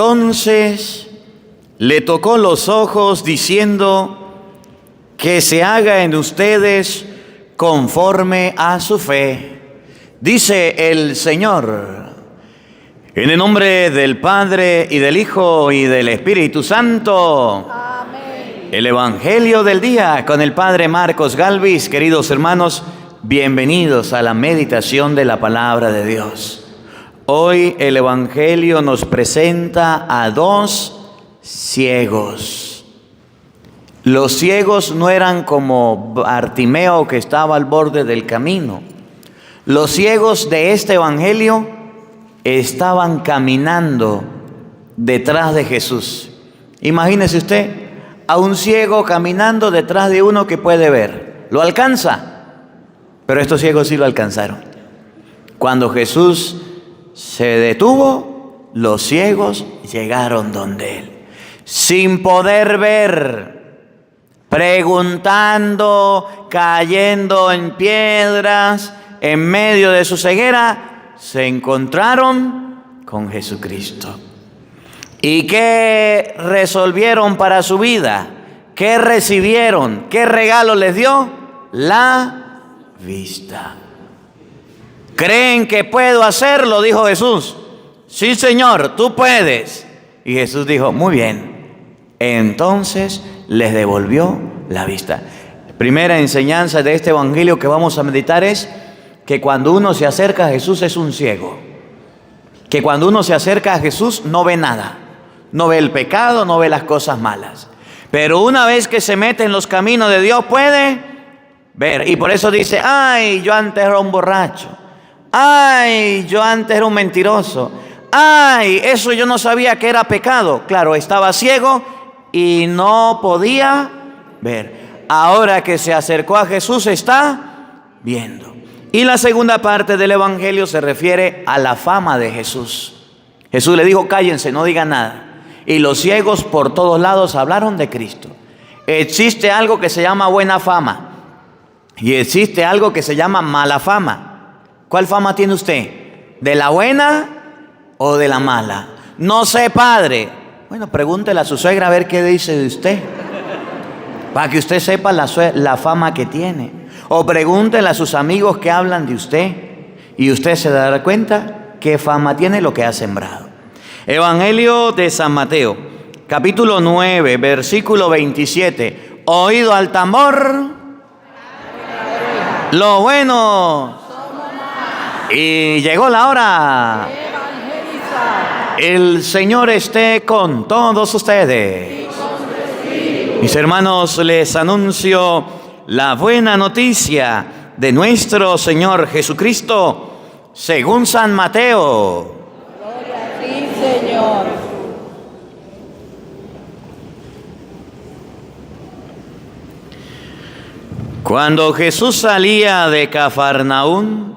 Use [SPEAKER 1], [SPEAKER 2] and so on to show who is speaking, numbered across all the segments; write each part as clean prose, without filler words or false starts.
[SPEAKER 1] Entonces le tocó los ojos diciendo: que se haga en ustedes conforme a su fe. Dice el Señor. En el nombre del Padre, y del Hijo, y del Espíritu Santo.
[SPEAKER 2] Amén.
[SPEAKER 1] El Evangelio del día con el Padre Marcos Galvis. Queridos hermanos, bienvenidos a la meditación de la palabra de Dios. Hoy el Evangelio nos presenta a dos ciegos. Los ciegos no eran como Bartimeo, que estaba al borde del camino. Los ciegos de este Evangelio estaban caminando detrás de Jesús. Imagínese usted a un ciego caminando detrás de uno que puede ver. ¿Lo alcanza? Pero estos ciegos sí lo alcanzaron. Cuando Jesús se detuvo, los ciegos llegaron donde Él, sin poder ver, preguntando, cayendo en piedras, en medio de su ceguera, se encontraron con Jesucristo. ¿Y qué resolvieron para su vida? ¿Qué recibieron? ¿Qué regalo les dio? La vista. ¿Creen que puedo hacerlo?, dijo Jesús. Sí, Señor, tú puedes. Y Jesús dijo: muy bien. Entonces les devolvió la vista. Primera enseñanza de este evangelio que vamos a meditar es que cuando uno se acerca a Jesús es un ciego. Que cuando uno se acerca a Jesús no ve nada. No ve el pecado, no ve las cosas malas. Pero una vez que se mete en los caminos de Dios puede ver. Y por eso dice: ay, yo antes era un borracho. Ay, yo antes era un mentiroso. Ay, eso yo no sabía que era pecado. Claro, estaba ciego y no podía ver. Ahora que se acercó a Jesús está viendo. Y la segunda parte del evangelio se refiere a la fama de Jesús. Jesús le dijo: cállense, no digan nada. Y los ciegos por todos lados hablaron de Cristo. Existe algo que se llama buena fama y existe algo que se llama mala fama. ¿Cuál fama tiene usted? ¿De la buena o de la mala? No sé, padre. Bueno, pregúntele a su suegra a ver qué dice de usted, para que usted sepa la fama que tiene. O pregúntele a sus amigos que hablan de usted y usted se dará cuenta qué fama tiene lo que ha sembrado. Evangelio de San Mateo, capítulo 9, versículo 27. Oído al tambor, lo bueno. Y llegó la hora. El Señor esté con todos ustedes. Mis hermanos, les anuncio la buena noticia de nuestro Señor Jesucristo según San Mateo.
[SPEAKER 2] Gloria a ti, Señor.
[SPEAKER 1] Cuando Jesús salía de Cafarnaún,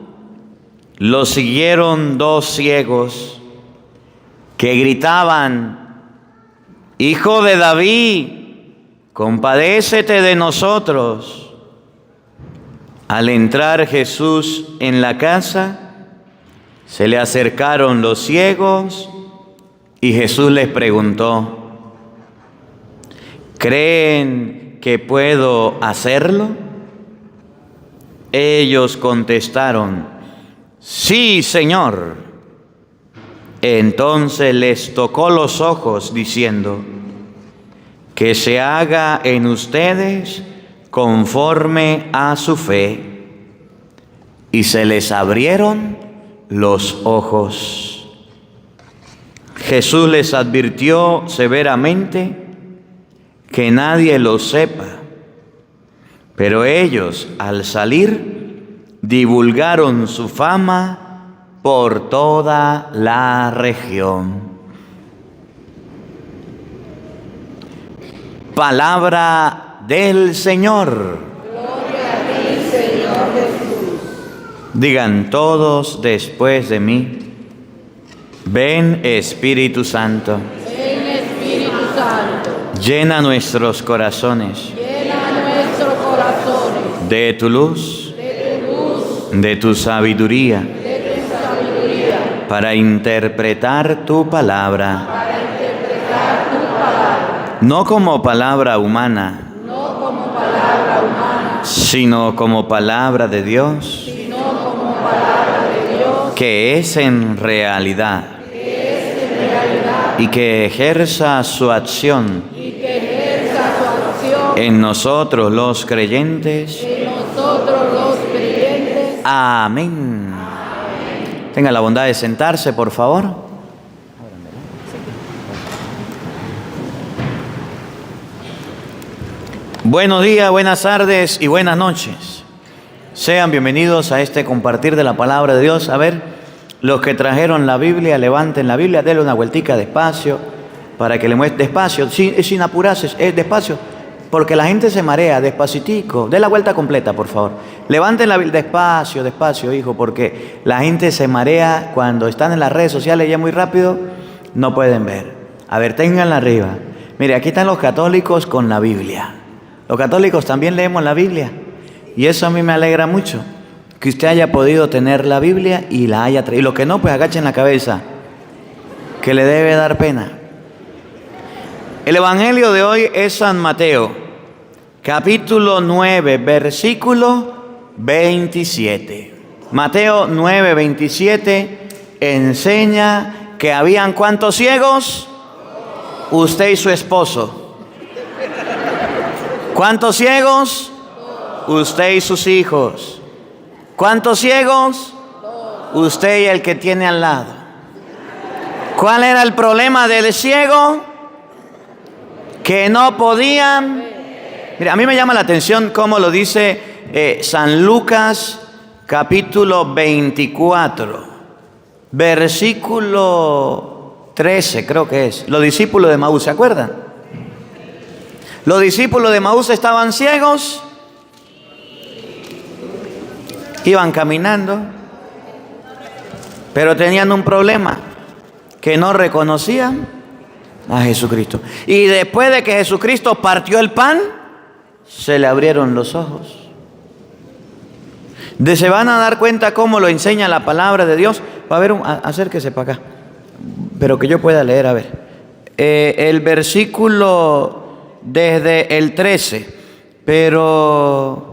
[SPEAKER 1] lo siguieron dos ciegos que gritaban: Hijo de David, compadécete de nosotros. Al entrar Jesús en la casa, se le acercaron los ciegos y Jesús les preguntó: ¿creen que puedo hacerlo? Ellos contestaron: sí, Señor. Entonces les tocó los ojos diciendo: que se haga en ustedes conforme a su fe. Y se les abrieron los ojos. Jesús les advirtió severamente que nadie lo sepa. Pero ellos, al salir, divulgaron su fama por toda la región. Palabra del Señor.
[SPEAKER 2] Gloria a ti, Señor Jesús.
[SPEAKER 1] Digan todos después de mí: ven, Espíritu Santo.
[SPEAKER 2] Ven, Espíritu Santo.
[SPEAKER 1] Llena nuestros corazones.
[SPEAKER 2] Llena nuestros corazones
[SPEAKER 1] de tu luz, de tu sabiduría, para interpretar tu palabra. no como palabra humana,
[SPEAKER 2] no como palabra humana,
[SPEAKER 1] sino como palabra de Dios,
[SPEAKER 2] sino como palabra de Dios,
[SPEAKER 1] que es en realidad, y que ejerza su acción
[SPEAKER 2] y que ejerza su acción
[SPEAKER 1] en nosotros los creyentes.
[SPEAKER 2] en nosotros los creyentes.
[SPEAKER 1] Amén. Tenga la bondad de sentarse, por favor. Buenos días, buenas tardes y buenas noches. Sean bienvenidos a este compartir de la palabra de Dios. A ver, los que trajeron la Biblia, levanten la Biblia, denle una vueltica despacio para que le muestre despacio, sin apurarse, es despacio, porque la gente se marea, despacitico. Den la vuelta completa, por favor. Levanten la Biblia despacio, despacio, hijo, porque la gente se marea cuando están en las redes sociales ya muy rápido, no pueden ver. A ver, ténganla arriba. Mire, aquí están los católicos con la Biblia. Los católicos también leemos la Biblia y eso a mí me alegra mucho. Que usted haya podido tener la Biblia y la haya traído. Y los que no, pues agachen la cabeza, que le debe dar pena. El Evangelio de hoy es San Mateo, capítulo 9, versículo 27. Mateo 9, 27 enseña que habían ¿cuántos ciegos? Usted y su esposo. ¿Cuántos ciegos? Usted y sus hijos. ¿Cuántos ciegos? Usted y el que tiene al lado. ¿Cuál era el problema del ciego? Que no podían. Mira, a mí me llama la atención cómo lo dice San Lucas, capítulo 24, versículo 13, creo que es. Los discípulos de Emaús, ¿se acuerdan? Los discípulos de Emaús estaban ciegos. Iban caminando, pero tenían un problema, que no reconocían a Jesucristo. Y después de que Jesucristo partió el pan, se le abrieron los ojos. Se van a dar cuenta cómo lo enseña la palabra de Dios. Va a ver, acérquese para acá, pero que yo pueda leer, a ver. El versículo desde el 13, pero...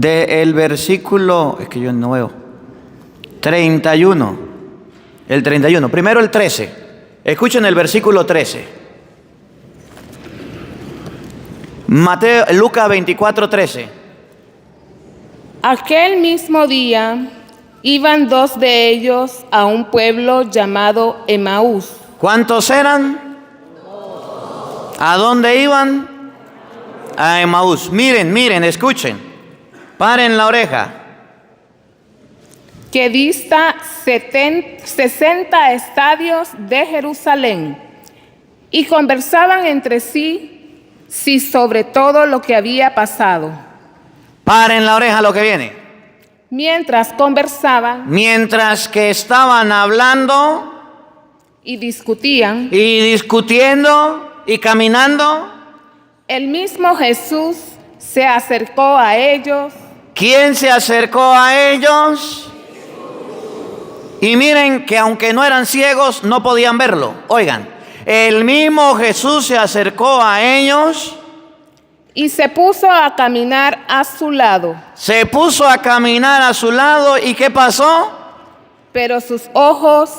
[SPEAKER 1] el versículo, es que yo no veo, 31, el 31, primero el 13, escuchen el versículo 13, Lucas 24, 13.
[SPEAKER 3] Aquel mismo día iban dos de ellos a un pueblo llamado Emaús.
[SPEAKER 1] ¿Cuántos eran? ¿A dónde iban? A Emaús. Miren, escuchen. Paren la oreja.
[SPEAKER 3] Que dista 60 estadios de Jerusalén. Y conversaban entre sí sobre todo lo que había pasado.
[SPEAKER 1] Paren la oreja lo que viene.
[SPEAKER 3] Mientras conversaban,
[SPEAKER 1] mientras que estaban hablando
[SPEAKER 3] y discutían
[SPEAKER 1] y discutiendo y caminando,
[SPEAKER 3] el mismo Jesús se acercó a ellos.
[SPEAKER 1] ¿Quién se acercó a ellos? Y miren que aunque no eran ciegos, no podían verlo. Oigan, el mismo Jesús se acercó a ellos
[SPEAKER 3] y se puso a caminar a su lado.
[SPEAKER 1] Se puso a caminar a su lado, ¿y qué pasó?
[SPEAKER 3] Pero sus ojos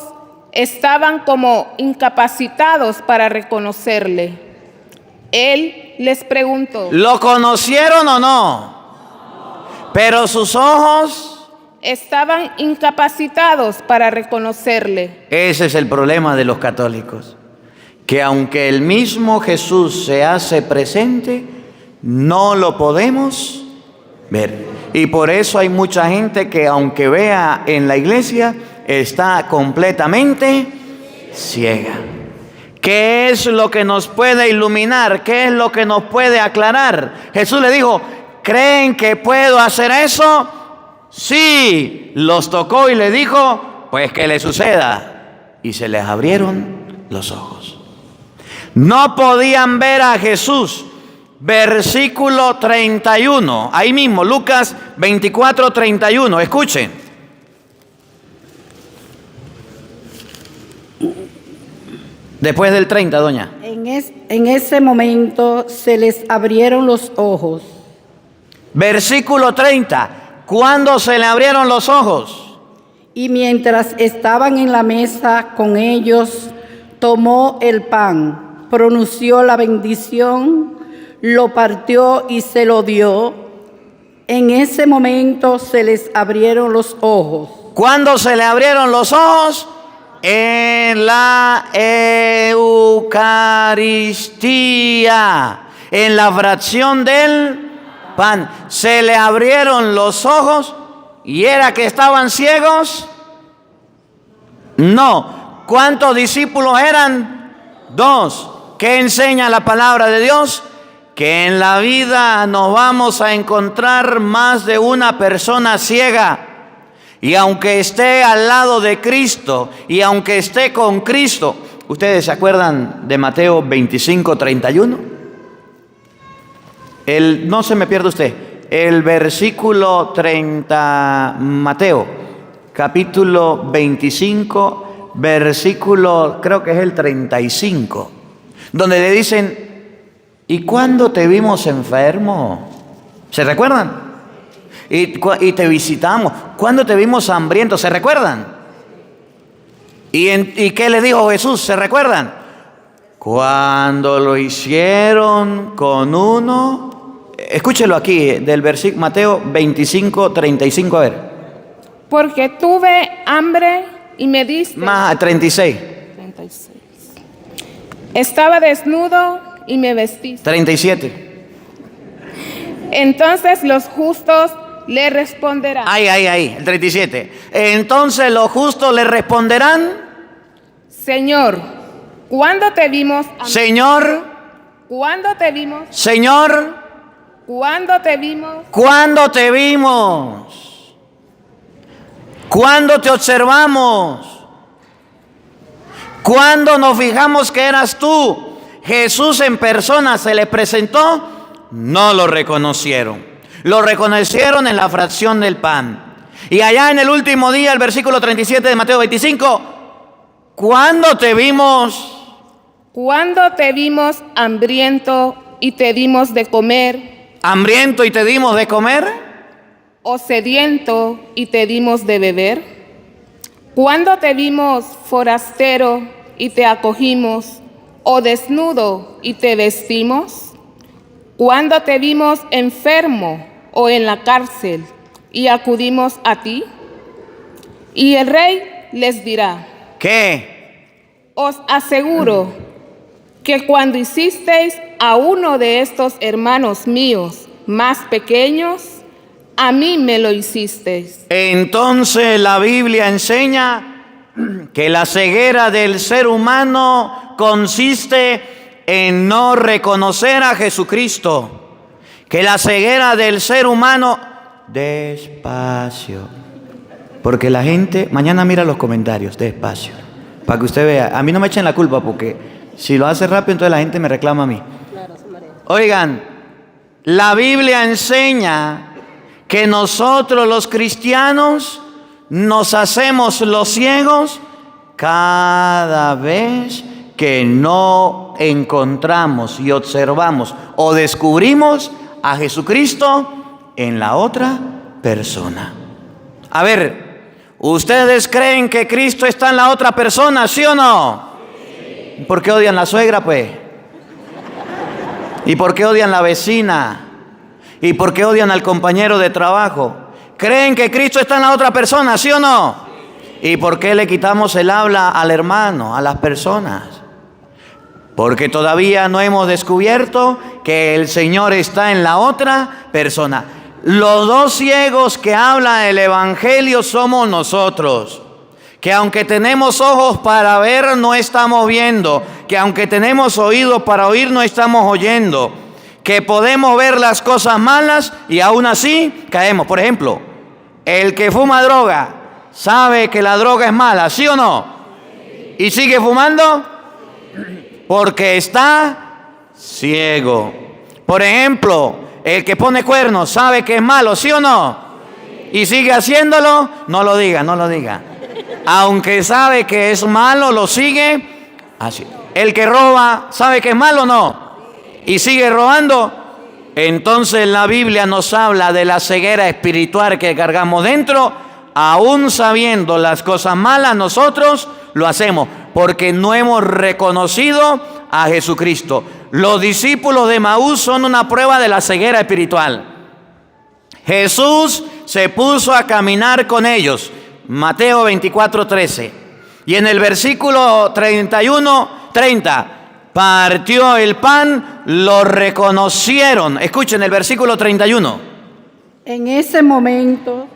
[SPEAKER 3] estaban como incapacitados para reconocerle. Él les preguntó:
[SPEAKER 1] ¿lo conocieron o no? Pero sus ojos
[SPEAKER 3] estaban incapacitados para reconocerle.
[SPEAKER 1] Ese es el problema de los católicos, que aunque el mismo Jesús se hace presente, no lo podemos ver. Y por eso hay mucha gente que aunque vea en la iglesia, está completamente ciega. ¿Qué es lo que nos puede iluminar? ¿Qué es lo que nos puede aclarar? Jesús le dijo: ¿creen que puedo hacer eso? Sí. Los tocó y le dijo: pues que le suceda. Y se les abrieron los ojos. No podían ver a Jesús, versículo 31. Ahí mismo, Lucas 24, 31. Escuchen. Después del 30, doña.
[SPEAKER 4] En ese momento se les abrieron los ojos.
[SPEAKER 1] Versículo 30. ¿Cuándo se le abrieron los ojos?
[SPEAKER 4] Y mientras estaban en la mesa con ellos, tomó el pan, pronunció la bendición, lo partió y se lo dio. En ese momento se les abrieron los ojos.
[SPEAKER 1] ¿Cuándo se le abrieron los ojos? En la Eucaristía, en la fracción del pan. Se le abrieron los ojos y era que estaban ciegos. No. ¿Cuántos discípulos eran? 2. ¿Qué enseña la palabra de Dios? Que en la vida nos vamos a encontrar más de una persona ciega. Y aunque esté al lado de Cristo, y aunque esté con Cristo, ¿ustedes se acuerdan de Mateo 25, 31? No se me pierda usted, el versículo 30, Mateo, capítulo 25, versículo, creo que es el 35, donde le dicen, ¿y cuándo te vimos enfermo? ¿Se recuerdan? Y te visitamos. ¿Cuándo te vimos hambriento? ¿Se recuerdan? ¿Y qué le dijo Jesús? ¿Se recuerdan? Cuando lo hicieron con uno. Escúchelo aquí, del versículo Mateo 25, 35, a ver.
[SPEAKER 3] Porque tuve hambre y me diste.
[SPEAKER 1] Más 36.
[SPEAKER 3] 36. Estaba desnudo y me vestiste.
[SPEAKER 1] 37.
[SPEAKER 3] Entonces los justos le responderán.
[SPEAKER 1] Ahí, el 37. Entonces los justos le responderán.
[SPEAKER 3] Señor, ¿cuándo te vimos?
[SPEAKER 1] Señor.
[SPEAKER 3] ¿Cuándo te vimos?
[SPEAKER 1] Señor.
[SPEAKER 3] ¿Cuándo te vimos?
[SPEAKER 1] ¿Cuándo te vimos? ¿Cuándo te observamos? ¿Cuándo nos fijamos que eras tú? Jesús en persona se les presentó, no lo reconocieron. Lo reconocieron en la fracción del pan. Y allá en el último día, el versículo 37 de Mateo 25, ¿cuándo te vimos?
[SPEAKER 3] ¿Cuándo te vimos hambriento y te dimos de comer?
[SPEAKER 1] ¿Hambriento y te dimos de comer?
[SPEAKER 3] ¿O sediento y te dimos de beber? ¿Cuándo te vimos forastero y te acogimos? ¿O desnudo y te vestimos? ¿Cuándo te vimos enfermo o en la cárcel y acudimos a ti? Y el rey les dirá,
[SPEAKER 1] ¿qué?
[SPEAKER 3] os aseguro que cuando hicisteis a uno de estos hermanos míos más pequeños, a mí me lo hicisteis.
[SPEAKER 1] Entonces la Biblia enseña que la ceguera del ser humano consiste en no reconocer a Jesucristo. Que la ceguera del ser humano, despacio, porque la gente, mañana mira los comentarios, despacio, para que usted vea, a mí no me echen la culpa porque si lo hace rápido entonces la gente me reclama a mí. Oigan, la Biblia enseña que nosotros los cristianos nos hacemos los ciegos cada vez que no encontramos y observamos o descubrimos a Jesucristo en la otra persona. A ver, ¿ustedes creen que Cristo está en la otra persona, sí o no? Sí. ¿Por qué odian la suegra, pues? ¿Y por qué odian la vecina? ¿Y por qué odian al compañero de trabajo? ¿Creen que Cristo está en la otra persona, sí o no? ¿Y por qué le quitamos el habla al hermano, a las personas? Porque todavía no hemos descubierto que el Señor está en la otra persona. Los dos ciegos que habla el Evangelio somos nosotros. Que aunque tenemos ojos para ver, no estamos viendo. Que aunque tenemos oídos para oír, no estamos oyendo. Que podemos ver las cosas malas y aún así caemos. Por ejemplo, el que fuma droga sabe que la droga es mala, ¿sí o no? ¿Y sigue fumando? Porque está ciego. Por ejemplo, el que pone cuernos sabe que es malo, ¿sí o no? Y sigue haciéndolo, no lo diga, no lo diga. Aunque sabe que es malo, lo sigue así. El que roba sabe que es malo, ¿no? Y sigue robando. Entonces la Biblia nos habla de la ceguera espiritual que cargamos dentro. Aún sabiendo las cosas malas, nosotros lo hacemos porque no hemos reconocido a Jesucristo. Los discípulos de Maús son una prueba de la ceguera espiritual. Jesús se puso a caminar con ellos. Mateo 24:13. Y en el versículo 30, partió el pan, lo reconocieron. Escuchen el versículo 31.
[SPEAKER 4] En ese momento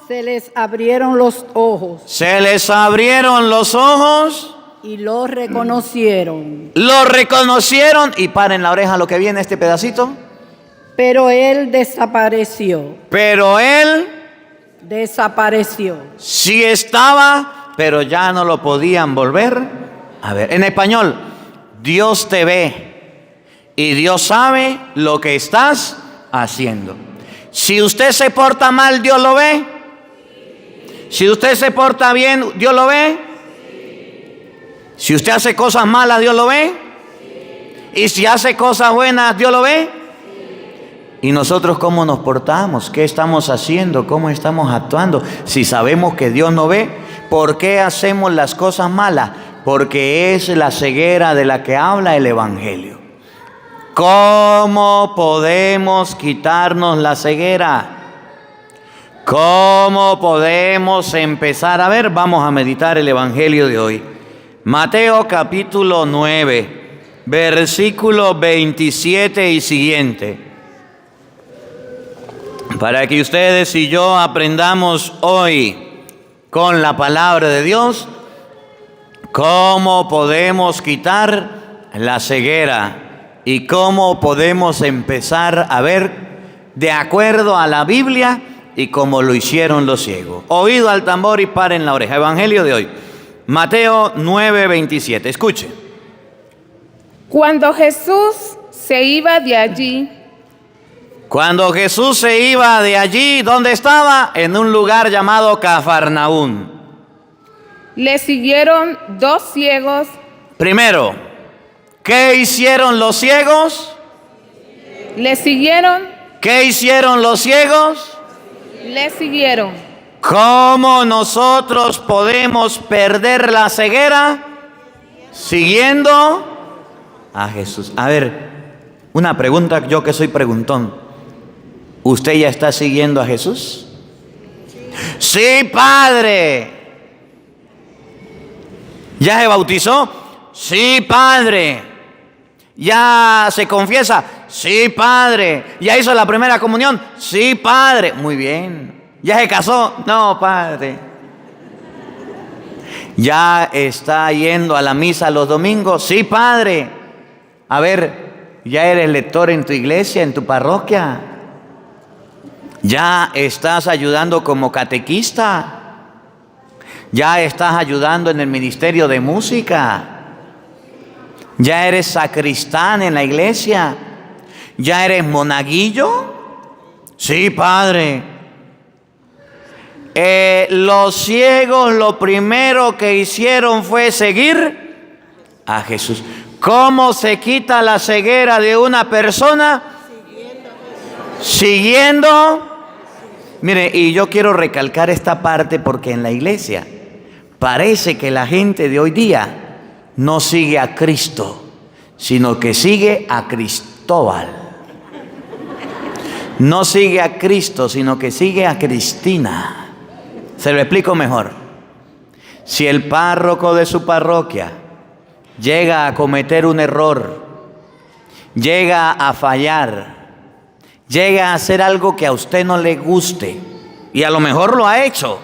[SPEAKER 4] se les abrieron los ojos.
[SPEAKER 1] Se les abrieron los ojos.
[SPEAKER 4] Y lo reconocieron.
[SPEAKER 1] Lo reconocieron. Y paren la oreja lo que viene este pedacito.
[SPEAKER 4] Pero él desapareció.
[SPEAKER 1] Pero él
[SPEAKER 4] desapareció.
[SPEAKER 1] Sí estaba, pero ya no lo podían volver a ver. En español, Dios te ve y Dios sabe lo que estás haciendo. Si usted se porta mal, Dios lo ve. Si usted se porta bien, Dios lo ve. Si usted hace cosas malas, Dios lo ve. Y si hace cosas buenas, Dios lo ve. ¿Y nosotros cómo nos portamos? ¿Qué estamos haciendo? ¿Cómo estamos actuando? Si sabemos que Dios no ve, ¿por qué hacemos las cosas malas? Porque es la ceguera de la que habla el Evangelio. ¿Cómo podemos quitarnos la ceguera? ¿Cómo podemos empezar? A ver, vamos a meditar el Evangelio de hoy. Mateo capítulo 9, versículo 27 y siguiente. Para que ustedes y yo aprendamos hoy con la palabra de Dios cómo podemos quitar la ceguera y cómo podemos empezar a ver de acuerdo a la Biblia y como lo hicieron los ciegos. Oído al tambor y paren la oreja. Evangelio de hoy, Mateo 9:27. Escuche.
[SPEAKER 3] Cuando Jesús se iba de allí,
[SPEAKER 1] ¿dónde estaba? En un lugar llamado Cafarnaún.
[SPEAKER 3] le siguieron 2 ciegos.
[SPEAKER 1] Primero, ¿qué hicieron los ciegos?
[SPEAKER 3] Le siguieron.
[SPEAKER 1] ¿Qué hicieron los ciegos?
[SPEAKER 3] Le siguieron.
[SPEAKER 1] ¿Cómo nosotros podemos perder la ceguera? Siguiendo a Jesús. A ver, una pregunta, yo que soy preguntón. ¿Usted ya está siguiendo a Jesús? Sí, Padre. ¿Ya se bautizó? Sí, Padre. ¿Ya se confiesa? Sí, Padre. ¿Ya hizo la primera comunión? Sí, Padre. Muy bien. ¿Ya se casó? No, Padre. ¿Ya está yendo a la misa los domingos? Sí, Padre. A ver, ¿ya eres lector en tu iglesia, en tu parroquia? ¿Ya estás ayudando como catequista? ¿Ya estás ayudando en el ministerio de música? ¿Ya eres sacristán en la iglesia? ¿Ya eres monaguillo? Sí, Padre. Los ciegos lo primero que hicieron fue seguir a Jesús. ¿Cómo se quita la ceguera de una persona? Siguiendo. Mire, y yo quiero recalcar esta parte porque en la iglesia parece que la gente de hoy día no sigue a Cristo, sino que sigue a Cristóbal. No sigue a Cristo, sino que sigue a Cristina. Se lo explico mejor. Si el párroco de su parroquia llega a cometer un error, llega a fallar, llega a hacer algo que a usted no le guste, y a lo mejor lo ha hecho.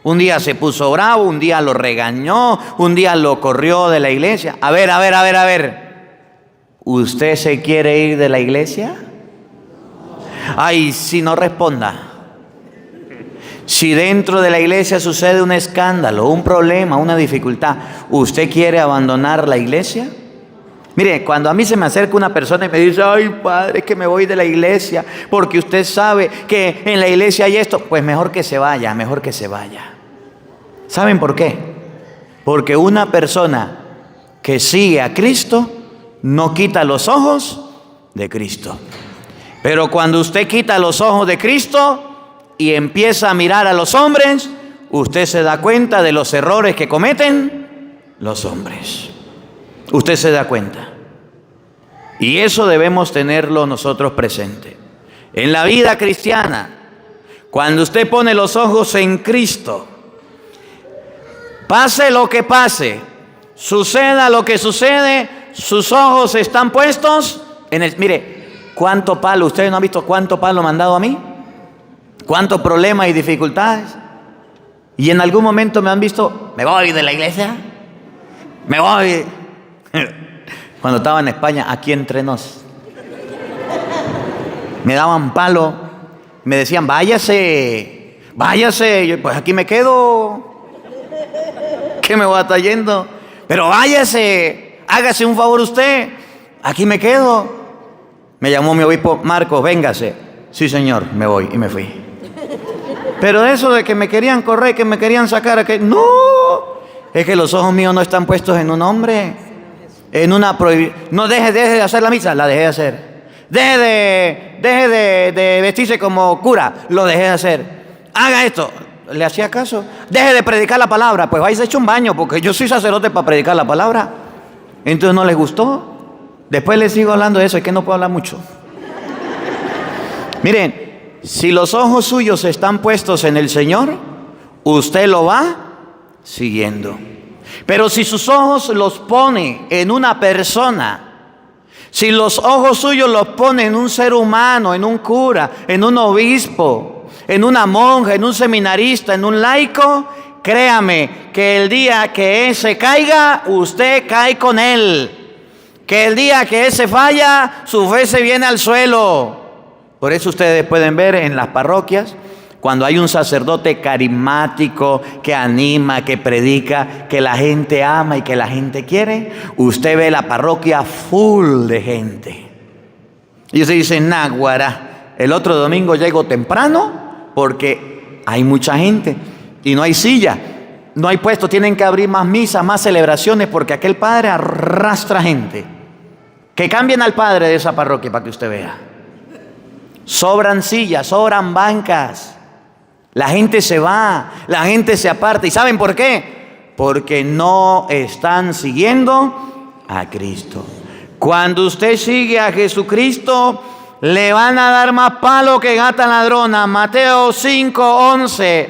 [SPEAKER 1] Un día se puso bravo, un día lo regañó, un día lo corrió de la iglesia. A ver. ¿Usted se quiere ir de la iglesia? Ay, si no responda. Si dentro de la iglesia sucede un escándalo, un problema, una dificultad, ¿usted quiere abandonar la iglesia? Mire, cuando a mí se me acerca una persona y me dice, ay padre, es que me voy de la iglesia porque usted sabe que en la iglesia hay esto, pues mejor que se vaya, mejor que se vaya. ¿Saben por qué? Porque una persona que sigue a Cristo no quita los ojos de Cristo. Pero cuando usted quita los ojos de Cristo y empieza a mirar a los hombres, usted se da cuenta de los errores que cometen los hombres. Usted se da cuenta. Y eso debemos tenerlo nosotros presente. En la vida cristiana, cuando usted pone los ojos en Cristo, pase lo que pase, suceda lo que sucede, sus ojos están puestos en el... Mire, cuánto palo, ustedes no han visto cuánto palo me han dado a mí, cuántos problemas y dificultades. Y en algún momento me han visto, me voy de la iglesia, me voy. Cuando estaba en España, aquí entre nos, me daban palo, me decían, váyase, váyase. Yo, pues aquí me quedo, ¿qué me voy a estar yendo? Pero váyase, hágase un favor usted, aquí me quedo. Me llamó mi obispo, Marcos, véngase. Sí, señor, me voy, y me fui. Pero eso de que me querían correr, que me querían sacar, que no, es que los ojos míos no están puestos en un hombre, en una prohibición. No, deje de hacer la misa, la dejé de hacer. Deje de vestirse como cura, lo dejé de hacer. Haga esto, le hacía caso. Deje de predicar la palabra, pues vais a echar un baño, porque yo soy sacerdote para predicar la palabra. Entonces no les gustó. Después les sigo hablando de eso, es que no puedo hablar mucho. Miren, si los ojos suyos están puestos en el Señor, usted lo va siguiendo. Pero si sus ojos los pone en una persona, si los ojos suyos los pone en un ser humano, en un cura, en un obispo, en una monja, en un seminarista, en un laico, créame que el día que ese caiga, usted cae con él. Que el día que ese falla, su fe se viene al suelo. Por eso ustedes pueden ver en las parroquias, cuando hay un sacerdote carismático que anima, que predica, que la gente ama y que la gente quiere, usted ve la parroquia full de gente. Y usted dice, náguara, el otro domingo llego temprano porque hay mucha gente y no hay silla, no hay puesto, tienen que abrir más misas, más celebraciones porque aquel padre arrastra gente. Que cambien al padre de esa parroquia para que usted vea. Sobran sillas, sobran bancas. La gente se va, la gente se aparta. ¿Y saben por qué? Porque no están siguiendo a Cristo. Cuando usted sigue a Jesucristo, le van a dar más palo que gata ladrona. Mateo 5:11.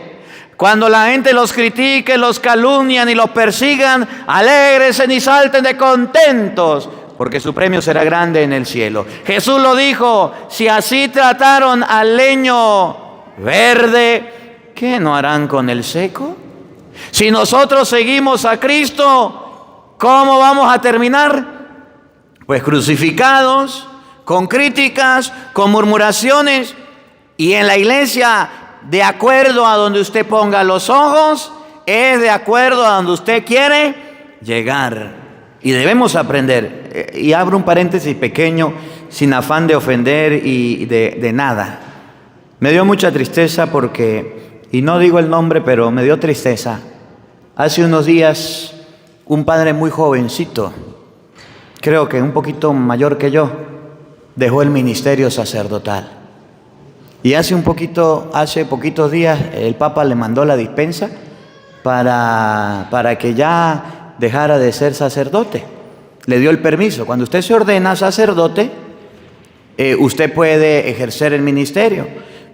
[SPEAKER 1] Cuando la gente los critique, los calumnian y los persigan, alégresen y salten de contentos, porque su premio será grande en el cielo. Jesús lo dijo, si así trataron al leño verde, ¿qué no harán con el seco? Si nosotros seguimos a Cristo, ¿cómo vamos a terminar? Pues crucificados, con críticas, con murmuraciones, y en la iglesia, de acuerdo a donde usted ponga los ojos, es de acuerdo a donde usted quiere llegar. Y debemos aprender, y abro un paréntesis pequeño, sin afán de ofender y de nada. Me dio mucha tristeza porque, y no digo el nombre, pero me dio tristeza. Hace unos días, un padre muy jovencito, creo que un poquito mayor que yo, dejó el ministerio sacerdotal. Y hace poquitos días, el Papa le mandó la dispensa para que ya dejara de ser sacerdote. Le dio el permiso. Cuando usted se ordena sacerdote, usted puede ejercer el ministerio.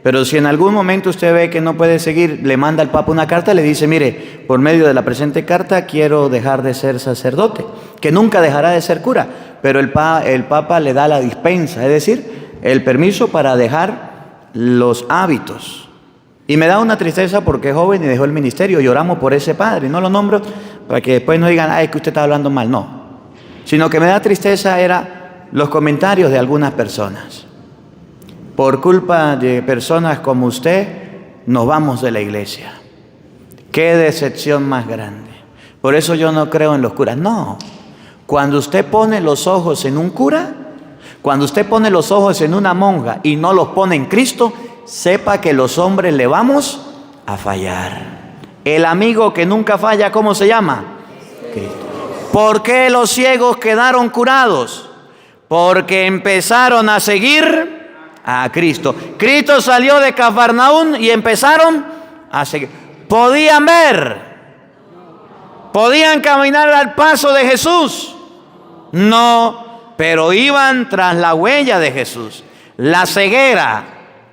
[SPEAKER 1] Pero si en algún momento usted ve que no puede seguir, le manda al Papa una carta, le dice, mire, por medio de la presente carta quiero dejar de ser sacerdote, que nunca dejará de ser cura, pero el Papa le da la dispensa, es decir, el permiso para dejar los hábitos. Y me da una tristeza porque es joven y dejó el ministerio. Y oramos por ese padre. No lo nombro para que después no digan, es que usted está hablando mal. No. Sino que me da tristeza era los comentarios de algunas personas. Por culpa de personas como usted, nos vamos de la iglesia. Qué decepción más grande. Por eso yo no creo en los curas. No. Cuando usted pone los ojos en un cura, cuando usted pone los ojos en una monja y no los pone en Cristo, sepa que los hombres le vamos a fallar. El amigo que nunca falla, ¿cómo se llama? Cristo. ¿Por qué los ciegos quedaron curados? Porque empezaron a seguir a Cristo. Cristo salió de Cafarnaún y empezaron a seguir. ¿Podían ver? ¿Podían caminar al paso de Jesús? No, pero iban tras la huella de Jesús. La ceguera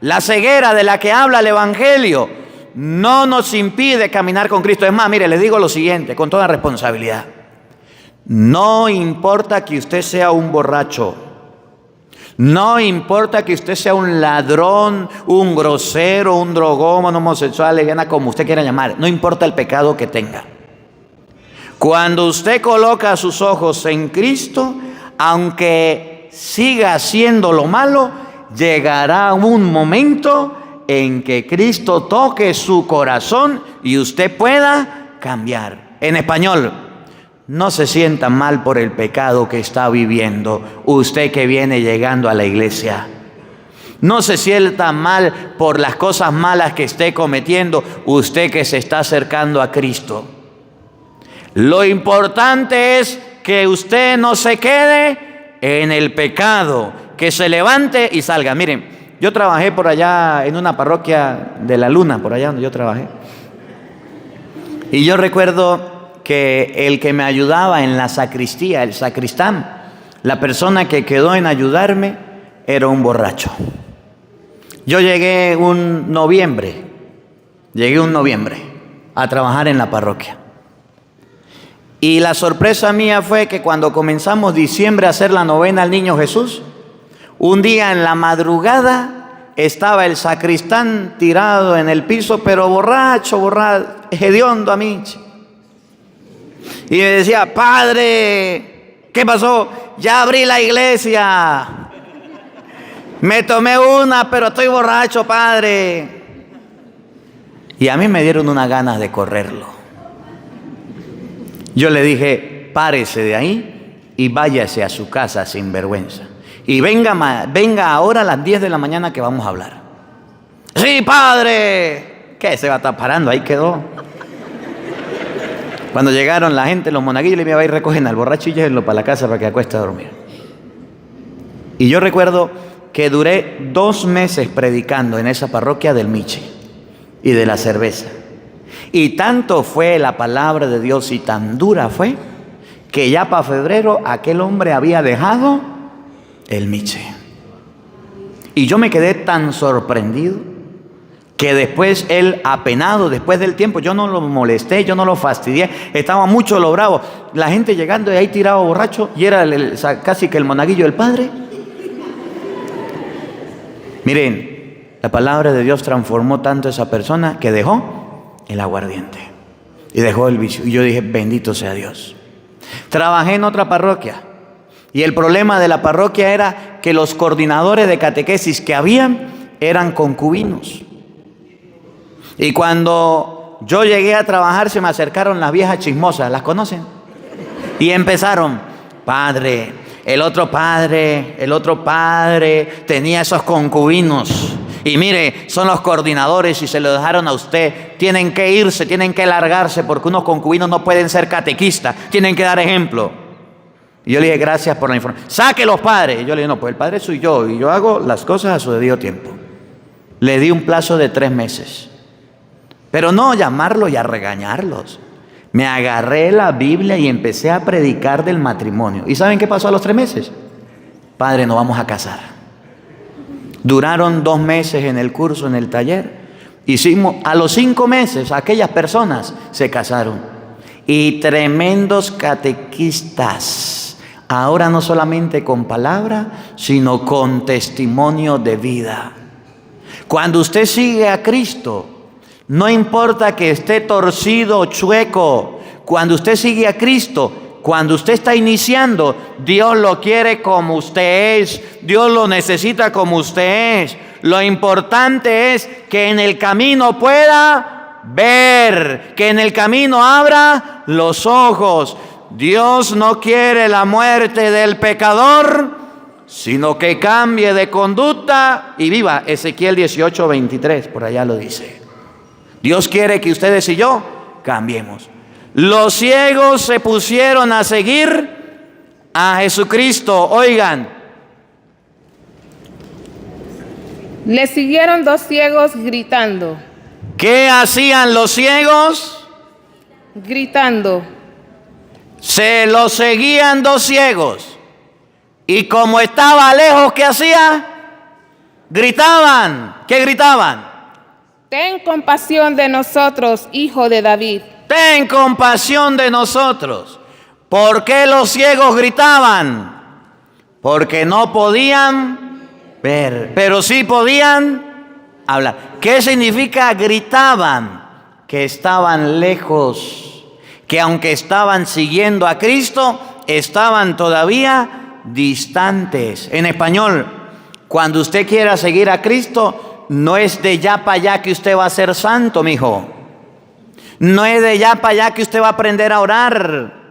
[SPEAKER 1] de la que habla el Evangelio, no nos impide caminar con Cristo. Es más, mire, les digo lo siguiente, con toda responsabilidad. No importa que usted sea un borracho, no importa que usted sea un ladrón, un grosero, un drogómano, homosexual, lesbiana, como usted quiera llamar, no importa el pecado que tenga. Cuando usted coloca sus ojos en Cristo, aunque siga haciendo lo malo, llegará un momento en que Cristo toque su corazón y usted pueda cambiar. En español, no se sienta mal por el pecado que está viviendo usted que viene llegando a la iglesia. No se sienta mal por las cosas malas que esté cometiendo usted que se está acercando a Cristo. Lo importante es que usted no se quede en el pecado, que se levante y salga. Miren, yo trabajé por allá en una parroquia de La Luna, por allá donde yo trabajé. Y yo recuerdo que el que me ayudaba en la sacristía, el sacristán, la persona que quedó en ayudarme, era un borracho. Yo llegué un noviembre a trabajar en la parroquia. Y la sorpresa mía fue que cuando comenzamos diciembre a hacer la novena al Niño Jesús, un día en la madrugada estaba el sacristán tirado en el piso, pero borracho, hediondo a mí. Y me decía: padre, ¿qué pasó? Ya abrí la iglesia. Me tomé una, pero estoy borracho, padre. Y a mí me dieron unas ganas de correrlo. Yo le dije: párese de ahí y váyase a su casa sin vergüenza. Y venga ahora a las 10 de la mañana que vamos a hablar. Sí, padre. ¿Qué? Se va a estar parando, ahí quedó. Cuando llegaron la gente, los monaguillos, le iba a ir recogen al borracho y llévenlo para la casa para que acueste a dormir. Y yo recuerdo que duré 2 meses predicando en esa parroquia del Miche y de la cerveza. Y tanto fue la palabra de Dios y tan dura fue que ya para febrero aquel hombre había dejado el Miche. Y yo me quedé tan sorprendido que después él, apenado, después del tiempo, yo no lo molesté, yo no lo fastidié, estaba mucho lo bravo. La gente llegando y ahí tirado borracho, y era casi que el monaguillo del padre. Miren, la palabra de Dios transformó tanto a esa persona que dejó el aguardiente y dejó el vicio. Y yo dije: bendito sea Dios. Trabajé en otra parroquia y el problema de la parroquia era que los coordinadores de catequesis que habían eran concubinos. Y cuando yo llegué a trabajar se me acercaron las viejas chismosas, ¿las conocen? Y empezaron: padre, el otro padre tenía esos concubinos. Y mire, son los coordinadores y se lo dejaron a usted. Tienen que irse, tienen que largarse porque unos concubinos no pueden ser catequistas, tienen que dar ejemplo. Y yo le dije: gracias por la información. Saque los padres. Y yo le dije: no, pues el padre soy yo y yo hago las cosas a su debido tiempo. Le di un plazo de 3 meses. Pero no llamarlos y a regañarlos. Me agarré la Biblia y empecé a predicar del matrimonio. ¿Y saben qué pasó a los 3 meses? Padre, nos vamos a casar. Duraron 2 meses en el curso, en el taller. A los 5 meses, aquellas personas se casaron. Y tremendos catequistas. Ahora no solamente con palabra, sino con testimonio de vida. Cuando usted sigue a Cristo, no importa que esté torcido o chueco, cuando usted sigue a Cristo, cuando usted está iniciando, Dios lo quiere como usted es, Dios lo necesita como usted es. Lo importante es que en el camino pueda ver, que en el camino abra los ojos. Dios no quiere la muerte del pecador, sino que cambie de conducta y viva. Ezequiel 18:23, por allá lo dice. Dios quiere que ustedes y yo cambiemos. Los ciegos se pusieron a seguir a Jesucristo. Oigan,
[SPEAKER 3] Le siguieron 2 ciegos gritando,
[SPEAKER 1] ¿qué hacían los ciegos?
[SPEAKER 3] gritando.
[SPEAKER 1] Se los seguían 2 ciegos. Y como estaba lejos, ¿qué hacía? Gritaban. ¿Qué gritaban?
[SPEAKER 3] Ten compasión de nosotros, hijo de David.
[SPEAKER 1] Ten compasión de nosotros. ¿Por qué los ciegos gritaban? Porque no podían ver, pero sí podían hablar. ¿Qué significa gritaban? Que estaban lejos, que aunque estaban siguiendo a Cristo, estaban todavía distantes. En español, cuando usted quiera seguir a Cristo, no es de ya para allá que usted va a ser santo, mijo. No es de ya para allá que usted va a aprender a orar.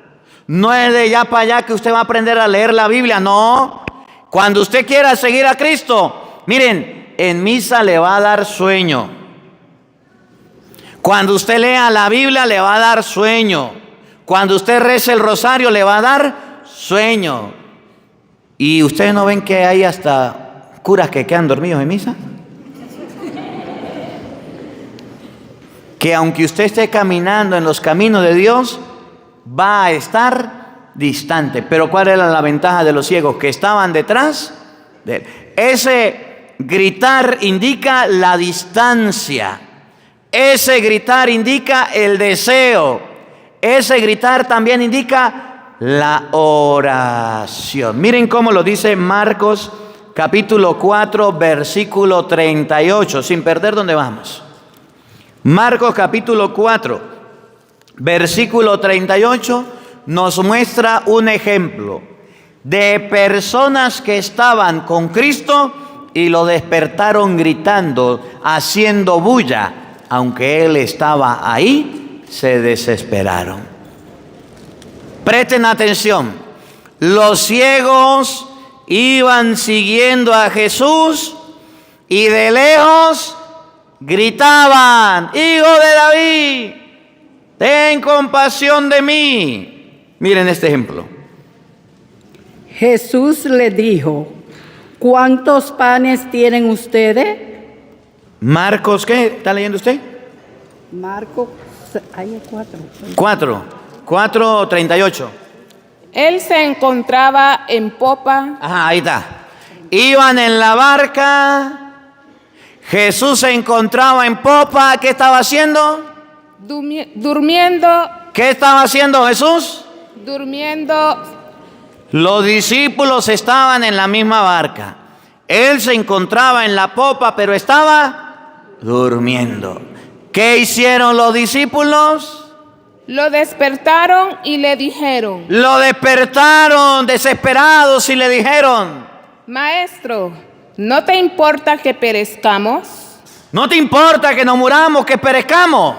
[SPEAKER 1] No es de ya para allá que usted va a aprender a leer la Biblia. No. Cuando usted quiera seguir a Cristo, miren, en misa le va a dar sueño. Cuando usted lea la Biblia le va a dar sueño. Cuando usted reza el rosario le va a dar sueño. ¿Y ustedes no ven que hay hasta curas que quedan dormidos en misa? Que aunque usted esté caminando en los caminos de Dios, va a estar distante. Pero ¿cuál era la ventaja de los ciegos? Que estaban detrás de él. Ese gritar indica la distancia. Ese gritar indica el deseo. Ese gritar también indica la oración. Miren cómo lo dice Marcos capítulo 4, versículo 38, sin perder dónde vamos. Marcos capítulo 4, versículo 38, nos muestra un ejemplo de personas que estaban con Cristo y lo despertaron gritando, haciendo bulla. Aunque Él estaba ahí, se desesperaron. Presten atención. Los ciegos iban siguiendo a Jesús y de lejos gritaban: Hijo de David, ten compasión de mí. Miren este ejemplo.
[SPEAKER 4] Jesús le dijo: ¿cuántos panes tienen ustedes?
[SPEAKER 1] Marcos, ¿qué? ¿Está leyendo usted?
[SPEAKER 4] Marcos, ahí es 4.
[SPEAKER 1] 4:38.
[SPEAKER 3] Él se encontraba en popa.
[SPEAKER 1] Ajá, ahí está. Iban en la barca. Jesús se encontraba en popa. ¿Qué estaba haciendo?
[SPEAKER 3] Durmiendo.
[SPEAKER 1] ¿Qué estaba haciendo Jesús?
[SPEAKER 3] Durmiendo.
[SPEAKER 1] Los discípulos estaban en la misma barca. Él se encontraba en la popa, pero estaba durmiendo. ¿Qué hicieron los discípulos?
[SPEAKER 3] Lo despertaron y le dijeron:
[SPEAKER 1] Lo despertaron desesperados y le dijeron:
[SPEAKER 3] Maestro, ¿no te importa que perezcamos?
[SPEAKER 1] ¿No te importa que nos muramos, que perezcamos?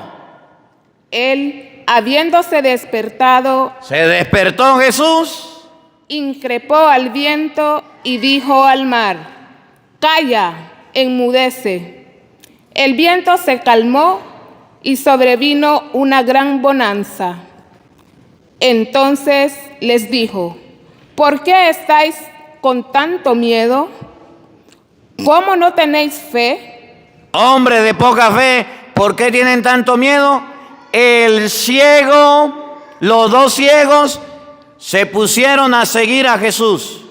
[SPEAKER 3] Él, habiéndose despertado,
[SPEAKER 1] Se despertó Jesús.
[SPEAKER 3] increpó al viento y dijo al mar: Calla, enmudece. El viento se calmó y sobrevino una gran bonanza. Entonces les dijo: ¿por qué estáis con tanto miedo? ¿Cómo no tenéis fe?
[SPEAKER 1] Hombre de poca fe, ¿por qué tienen tanto miedo? El ciego, los 2 ciegos, se pusieron a seguir a Jesús.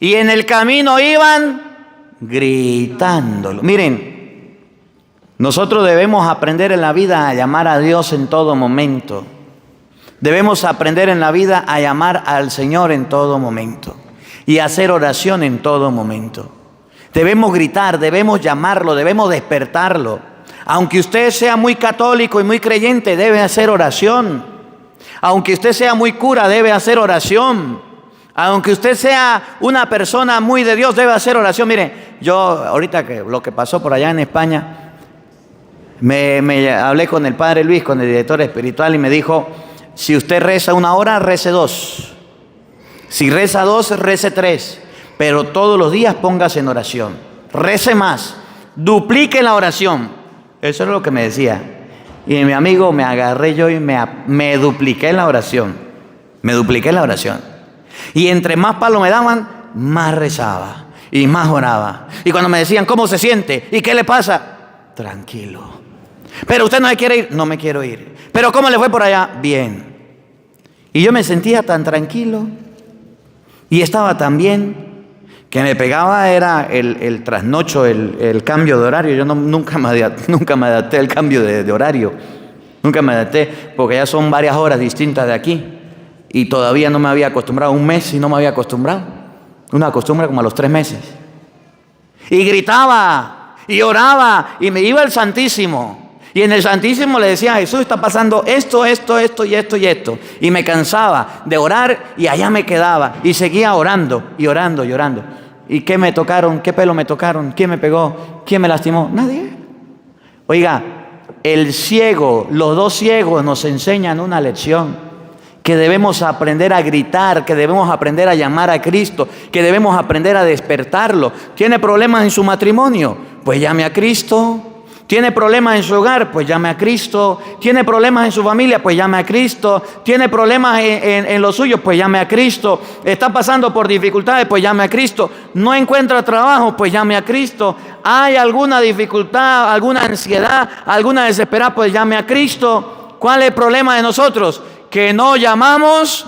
[SPEAKER 1] Y en el camino iban gritándolo. Miren, nosotros debemos aprender en la vida a llamar a Dios en todo momento. Debemos aprender en la vida a llamar al Señor en todo momento. Y hacer oración en todo momento. Debemos gritar, debemos llamarlo, debemos despertarlo. Aunque usted sea muy católico y muy creyente, debe hacer oración. Aunque usted sea muy cura, debe hacer oración. Aunque usted sea una persona muy de Dios, debe hacer oración. Mire, yo ahorita que lo que pasó por allá en España, me hablé con el padre Luis, con el director espiritual, y me dijo: Si usted reza 1 hora, rece 2. Si reza 2, rece 3. Pero todos los días póngase en oración. Rece más. Duplique la oración. Eso es lo que me decía. Y mi amigo, me agarré yo y me dupliqué la oración. Me dupliqué la oración. Y entre más palos me daban, más rezaba y más oraba. Y cuando me decían, ¿cómo se siente? ¿Y qué le pasa? Tranquilo. Pero usted no se quiere ir. No me quiero ir. Pero ¿cómo le fue por allá? Bien. Y yo me sentía tan tranquilo y estaba tan bien que me pegaba era el trasnocho, el cambio de horario. Yo nunca me adapté al cambio de horario. Nunca me adapté porque ya son varias horas distintas de aquí. Y todavía no me había acostumbrado. 1 mes y no me había acostumbrado. Uno acostumbra como a los 3 meses. Y gritaba y oraba y me iba al Santísimo. Y en el Santísimo le decía a Jesús, está pasando esto, esto, esto y esto y esto. Y me cansaba de orar y allá me quedaba. Y seguía orando y orando y orando. ¿Y qué me tocaron? ¿Qué pelo me tocaron? ¿Quién me pegó? ¿Quién me lastimó? Nadie. Oiga, el ciego, los 2 ciegos nos enseñan una lección. Que debemos aprender a gritar, que debemos aprender a llamar a Cristo, que debemos aprender a despertarlo. ¿Tiene problemas en su matrimonio? Pues llame a Cristo. ¿Tiene problemas en su hogar? Pues llame a Cristo. ¿Tiene problemas en su familia? Pues llame a Cristo. ¿Tiene problemas en lo suyo? Pues llame a Cristo. ¿Está pasando por dificultades? Pues llame a Cristo. ¿No encuentra trabajo? Pues llame a Cristo. ¿Hay alguna dificultad, alguna ansiedad, alguna desesperanza? Pues llame a Cristo. ¿Cuál es el problema de nosotros? Que no llamamos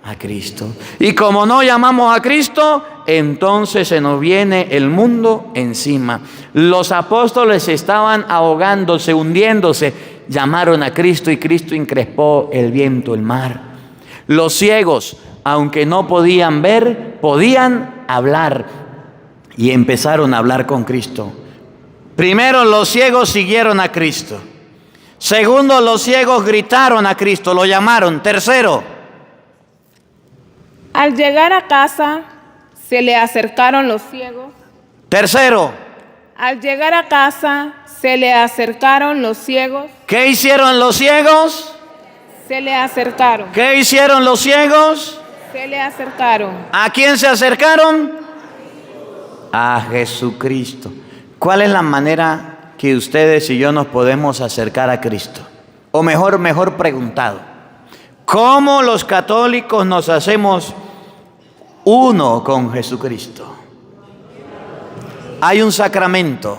[SPEAKER 1] a Cristo. Y como no llamamos a Cristo, entonces se nos viene el mundo encima. Los apóstoles estaban ahogándose, hundiéndose. Llamaron a Cristo y Cristo increspó el viento, el mar. Los ciegos, aunque no podían ver, podían hablar. Y empezaron a hablar con Cristo. Primero, los ciegos siguieron a Cristo. Segundo, los ciegos gritaron a Cristo, lo llamaron. Tercero,
[SPEAKER 3] al llegar a casa, se le acercaron los ciegos.
[SPEAKER 1] Tercero,
[SPEAKER 3] al llegar a casa, se le acercaron los ciegos.
[SPEAKER 1] ¿Qué hicieron los ciegos?
[SPEAKER 3] Se le acercaron.
[SPEAKER 1] ¿Qué hicieron los ciegos?
[SPEAKER 3] Se le acercaron.
[SPEAKER 1] ¿A quién se acercaron? A Jesucristo. ¿Cuál es la manera que ustedes y yo nos podemos acercar a Cristo? O mejor preguntado, ¿cómo los católicos nos hacemos uno con Jesucristo? Hay un sacramento.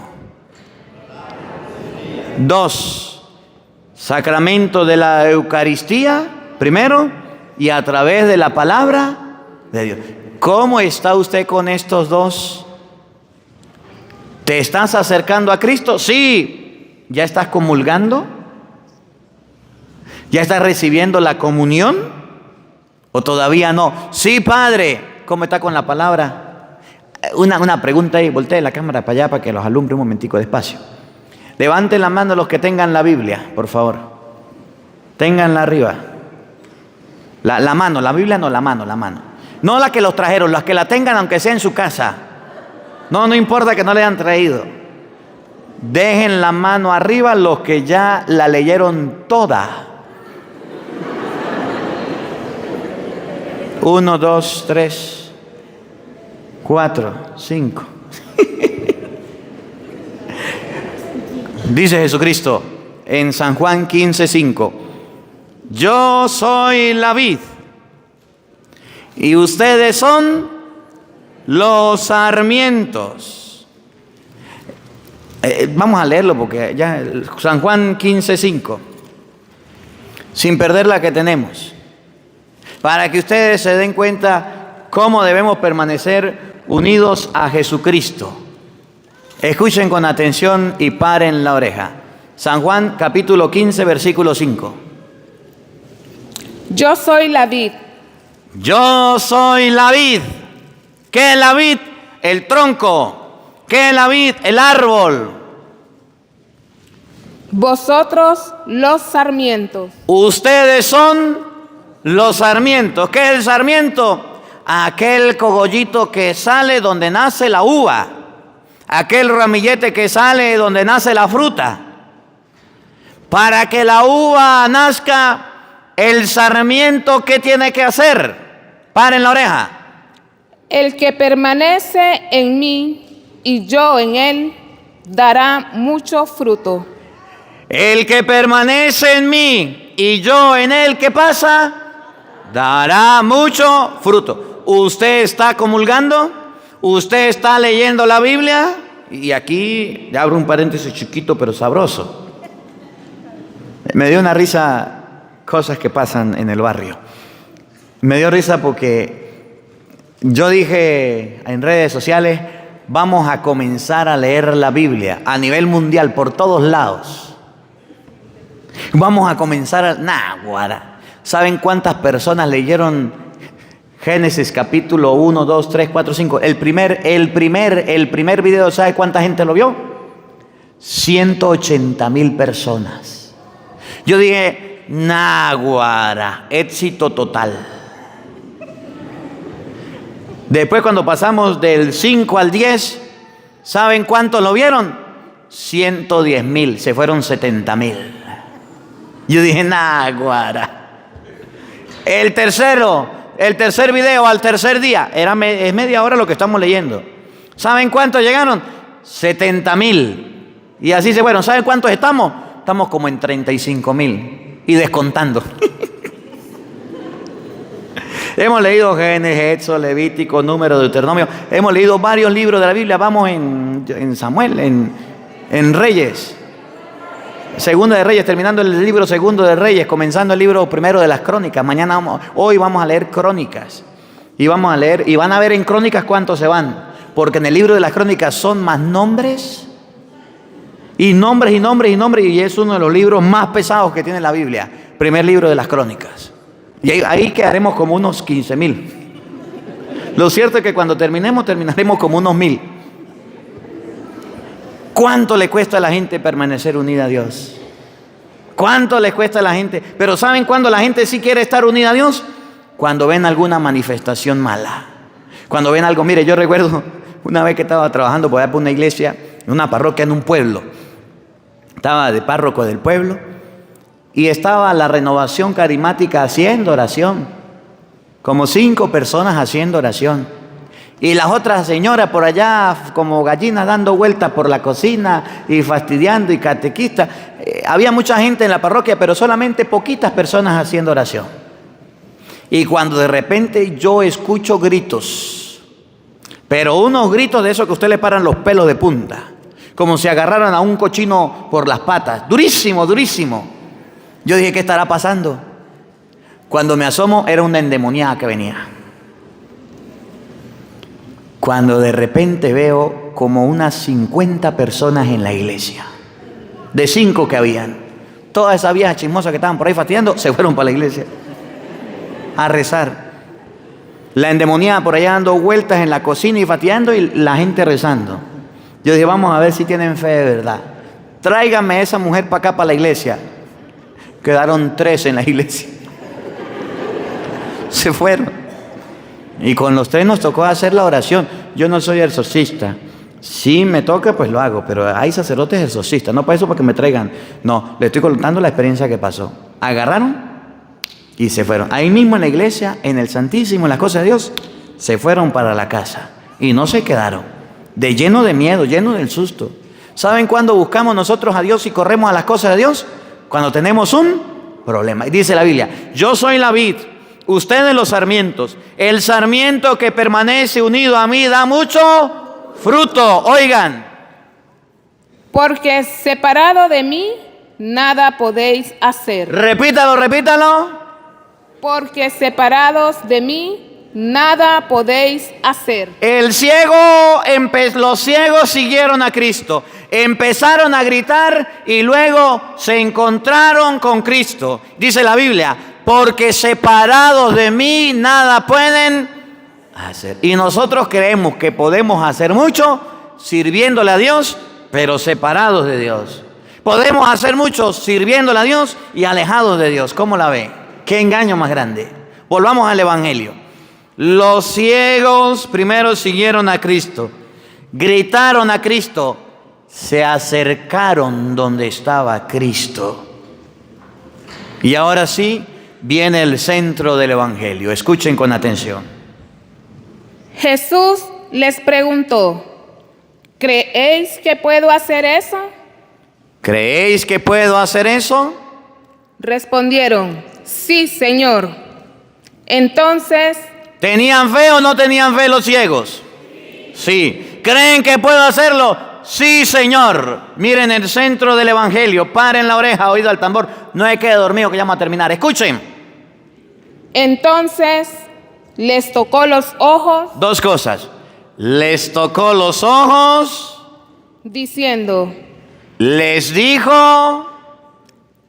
[SPEAKER 1] 2, sacramento de la Eucaristía, primero, y a través de la palabra de Dios. ¿Cómo está usted con estos 2? ¿Te estás acercando a Cristo? Sí. ¿Ya estás comulgando? ¿Ya estás recibiendo la comunión? ¿O todavía no? Sí, Padre. ¿Cómo está con la palabra? Una pregunta ahí. Voltee la cámara para allá para que los alumbre un momentico despacio. Levanten la mano los que tengan la Biblia, por favor. Ténganla arriba. La mano, la Biblia no, la mano. No la que los trajeron, las que la tengan aunque sea en su casa. No importa que no le hayan traído. Dejen la mano arriba los que ya la leyeron toda. 1, 2, 3, 4, 5. Dice Jesucristo en San Juan 15:5. Yo soy la vid y ustedes son los sarmientos. Vamos a leerlo porque ya San Juan 15:5. Sin perder la que tenemos. Para que ustedes se den cuenta cómo debemos permanecer unidos a Jesucristo. Escuchen con atención y paren la oreja. San Juan capítulo 15 versículo 5.
[SPEAKER 3] Yo soy la vid.
[SPEAKER 1] Yo soy la vid. ¿Qué es la vid? El tronco. ¿Qué es la vid? El árbol.
[SPEAKER 3] Vosotros los sarmientos.
[SPEAKER 1] Ustedes son los sarmientos. ¿Qué es el sarmiento? Aquel cogollito que sale donde nace la uva. Aquel ramillete que sale donde nace la fruta. Para que la uva nazca, El sarmiento, ¿qué tiene que hacer? Paren la oreja.
[SPEAKER 3] El que permanece en mí y yo en él, dará mucho fruto.
[SPEAKER 1] El que permanece en mí y yo en él, ¿qué pasa? Dará mucho fruto. ¿Usted está comulgando? ¿Usted está leyendo la Biblia? Y aquí ya abro un paréntesis chiquito pero sabroso. Me dio una risa cosas que pasan en el barrio. Me dio risa porque yo dije en redes sociales, vamos a comenzar a leer la Biblia a nivel mundial, por todos lados. Vamos a comenzar a... guara. ¿Saben cuántas personas leyeron Génesis capítulo 1, 2, 3, 4, 5? El primer video, ¿sabe cuánta gente lo vio? 180,000 personas. Yo dije, guara, éxito total. Después cuando pasamos del 5 al 10, ¿saben cuántos lo vieron? 110,000, se fueron 70,000. Yo dije, guara. El tercer video al tercer día, es media hora lo que estamos leyendo. ¿Saben cuántos llegaron? 70,000. Y así se fueron. ¿Saben cuántos estamos? Estamos como en 35,000 y descontando. Hemos leído Génesis, Éxodo, Levítico, Número, Deuteronomio. Hemos leído varios libros de la Biblia. Vamos en Samuel, en Reyes. Segunda de Reyes, terminando el libro Segundo de Reyes, comenzando el libro Primero de las Crónicas. Hoy vamos a leer Crónicas. Y vamos a leer, y van a ver en Crónicas cuántos se van. Porque en el libro de las Crónicas son más nombres. Y nombres, y nombres, y nombres. Y es uno de los libros más pesados que tiene la Biblia. Primer libro de las Crónicas. Y ahí quedaremos como unos 15,000. Lo cierto es que cuando terminaremos como unos 1,000. ¿Cuánto le cuesta a la gente permanecer unida a Dios? ¿Cuánto le cuesta a la gente? Pero ¿saben cuándo la gente sí quiere estar unida a Dios? Cuando ven alguna manifestación mala. Cuando ven algo, mire, yo recuerdo una vez que estaba trabajando por allá por una iglesia, en una parroquia en un pueblo. Estaba de párroco del pueblo. Y estaba la Renovación Carismática haciendo oración. Como 5 personas haciendo oración. Y las otras señoras por allá como gallinas dando vueltas por la cocina y fastidiando y catequistas. Había mucha gente en la parroquia, pero solamente poquitas personas haciendo oración. Y cuando de repente yo escucho gritos, pero unos gritos de esos que a usted le paran los pelos de punta, como si agarraran a un cochino por las patas, durísimo, durísimo. Yo dije, ¿qué estará pasando? Cuando me asomo, era una endemoniada que venía. Cuando de repente veo como unas 50 personas en la iglesia, de 5 que habían. Todas esas viejas chismosas que estaban por ahí fastidiando, se fueron para la iglesia a rezar. La endemoniada por allá dando vueltas en la cocina y fastidiando y la gente rezando. Yo dije, vamos a ver si tienen fe de verdad. Tráiganme a esa mujer para acá, para la iglesia. Quedaron 3 en la iglesia. Se fueron. Y con los 3 nos tocó hacer la oración. Yo no soy exorcista. Si me toca, pues lo hago. Pero hay sacerdotes exorcistas. No para eso, para que me traigan. No, le estoy contando la experiencia que pasó. Agarraron y se fueron. Ahí mismo en la iglesia, en el Santísimo, en las cosas de Dios, se fueron para la casa. Y no se quedaron. Lleno de miedo, lleno del susto. ¿Saben cuándo buscamos nosotros a Dios y corremos a las cosas de Dios? Cuando tenemos un problema. Y dice la Biblia, yo soy la vid, ustedes los sarmientos. El sarmiento que permanece unido a mí da mucho fruto. Oigan.
[SPEAKER 3] Porque separado de mí, nada podéis hacer.
[SPEAKER 1] Repítalo, repítalo.
[SPEAKER 3] Porque separados de mí, nada podéis hacer.
[SPEAKER 1] Los ciegos siguieron a Cristo. Empezaron a gritar y luego se encontraron con Cristo. Dice la Biblia, porque separados de mí nada pueden hacer. Y nosotros creemos que podemos hacer mucho sirviéndole a Dios, pero separados de Dios. Podemos hacer mucho sirviéndole a Dios y alejados de Dios. ¿Cómo la ve? ¿Qué engaño más grande? Volvamos al Evangelio. Los ciegos primero siguieron a Cristo, gritaron a Cristo, se acercaron donde estaba Cristo. Y ahora sí, viene el centro del Evangelio. Escuchen con atención.
[SPEAKER 3] Jesús les preguntó, ¿creéis que puedo hacer eso?
[SPEAKER 1] ¿Creéis que puedo hacer eso?
[SPEAKER 3] Respondieron, sí, Señor. Entonces,
[SPEAKER 1] ¿tenían fe o no tenían fe los ciegos? Sí. ¿Creen que puedo hacerlo? Sí, Señor. Miren el centro del Evangelio. Paren la oreja, oído al tambor. No hay que dormido que ya vamos a terminar. Escuchen.
[SPEAKER 3] entonces les tocó los ojos,
[SPEAKER 1] Dos cosas. Les tocó los ojos.
[SPEAKER 3] diciendo,
[SPEAKER 1] Les dijo.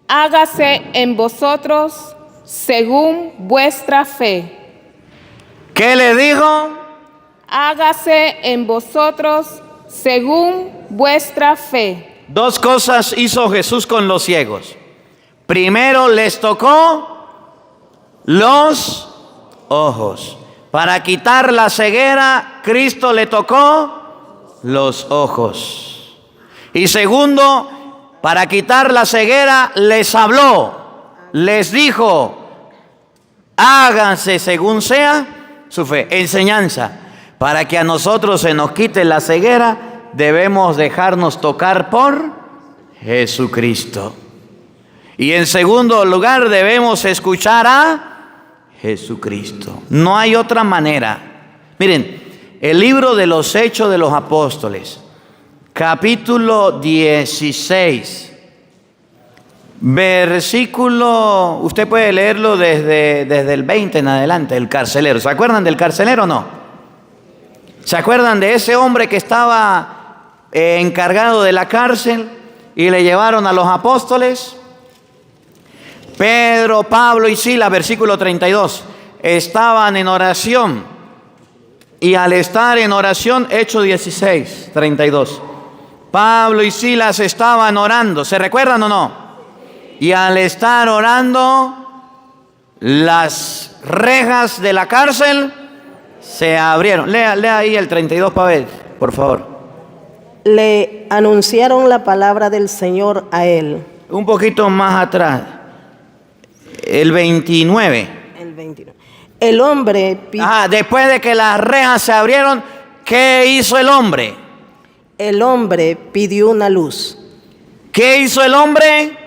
[SPEAKER 3] hágase en vosotros según vuestra fe.
[SPEAKER 1] ¿Qué le dijo?
[SPEAKER 3] Hágase en vosotros según vuestra fe.
[SPEAKER 1] Dos cosas hizo Jesús con los ciegos. Primero les tocó los ojos. Para quitar la ceguera, Cristo le tocó los ojos. Y segundo, para quitar la ceguera, les habló, les dijo, háganse según sea su fe. Enseñanza. Para que a nosotros se nos quite la ceguera, debemos dejarnos tocar por Jesucristo. Y en segundo lugar, debemos escuchar a Jesucristo. No hay otra manera. Miren, el libro de los Hechos de los Apóstoles, capítulo 16, versículo, usted puede leerlo desde el 20 en adelante, el carcelero. ¿Se acuerdan del carcelero o no? ¿Se acuerdan de ese hombre que estaba encargado de la cárcel y le llevaron a los apóstoles? Pedro, Pablo y Silas, versículo 32, estaban en oración. Y al estar en oración, Hechos 16, 32, Pablo y Silas estaban orando. ¿Se recuerdan o no? Y al estar orando, las rejas de la cárcel se abrieron. Lea ahí el 32 para ver, por favor.
[SPEAKER 5] Le anunciaron la palabra del Señor a él.
[SPEAKER 1] Un poquito más atrás. El 29.
[SPEAKER 5] El 29. El hombre
[SPEAKER 1] después de que las rejas se abrieron, ¿qué hizo el hombre?
[SPEAKER 5] El hombre pidió una luz.
[SPEAKER 1] ¿Qué hizo el hombre?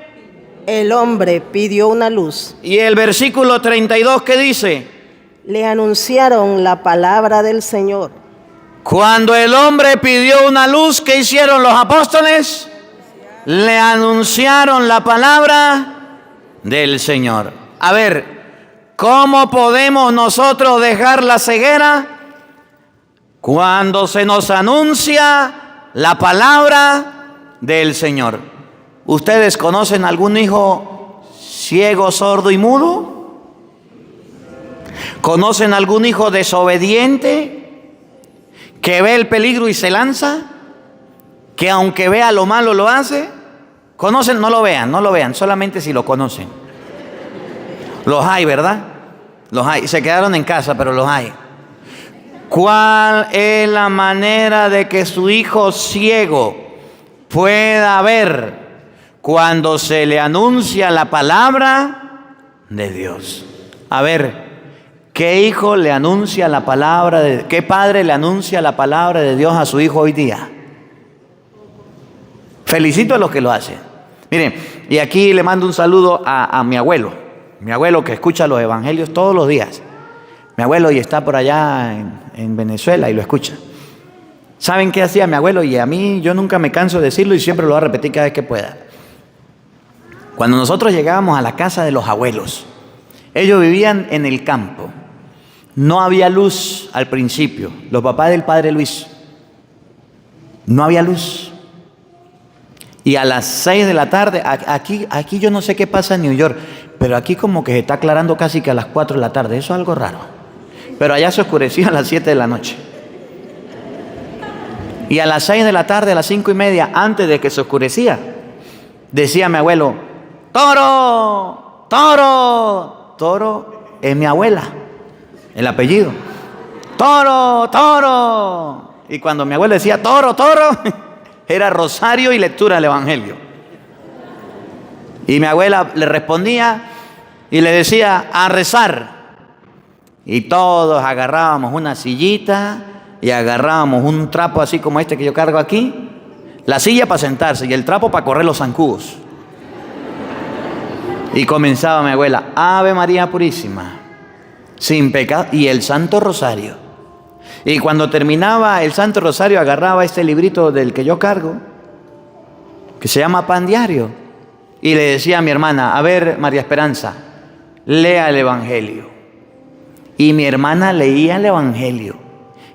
[SPEAKER 5] El hombre pidió una luz.
[SPEAKER 1] Y el versículo 32, ¿qué dice?
[SPEAKER 5] Le anunciaron la palabra del Señor.
[SPEAKER 1] Cuando el hombre pidió una luz, ¿qué hicieron los apóstoles? Le anunciaron la palabra del Señor. A ver, ¿cómo podemos nosotros dejar la ceguera? Cuando se nos anuncia la palabra del Señor. ¿Ustedes conocen algún hijo ciego, sordo y mudo? ¿Conocen algún hijo desobediente que ve el peligro y se lanza? ¿Que aunque vea lo malo lo hace? ¿Conocen? No lo vean, solamente si lo conocen. Los hay, ¿verdad? Los hay. Se quedaron en casa, pero los hay. ¿Cuál es la manera de que su hijo ciego pueda ver cuando se le anuncia la palabra de Dios? A ver, ¿qué hijo le anuncia la palabra de Dios? ¿Qué padre le anuncia la palabra de Dios a su hijo hoy día? Felicito a los que lo hacen. Miren, y aquí le mando un saludo a mi abuelo que escucha los evangelios todos los días. Mi abuelo y está por allá en Venezuela y lo escucha. ¿Saben qué hacía mi abuelo? Y a mí yo nunca me canso de decirlo y siempre lo voy a repetir cada vez que pueda. Cuando nosotros llegábamos a la casa de los abuelos, ellos vivían en el campo. No había luz al principio. Los papás del padre Luis. No había luz. Y a las 6 de la tarde, aquí yo no sé qué pasa en New York, pero aquí como que se está aclarando casi que a las 4 de la tarde. Eso es algo raro. Pero allá se oscurecía a las 7 de la noche. Y a las 6 de la tarde, a las 5:30, antes de que se oscurecía, decía mi abuelo, ¡Toro! ¡Toro! Toro es mi abuela, el apellido. ¡Toro! ¡Toro! Y cuando mi abuelo decía, ¡Toro! ¡Toro! Era rosario y lectura del evangelio. Y mi abuela le respondía, y le decía a rezar. Y todos agarrábamos una sillita y agarrábamos un trapo así como este que yo cargo aquí. La silla para sentarse y el trapo para correr los zancudos. Y comenzaba mi abuela, Ave María Purísima, sin pecado, y el Santo Rosario. Y cuando terminaba el Santo Rosario, agarraba este librito del que yo cargo, que se llama Pan Diario, y le decía a mi hermana, a ver, María Esperanza, lea el Evangelio. Y mi hermana leía el Evangelio.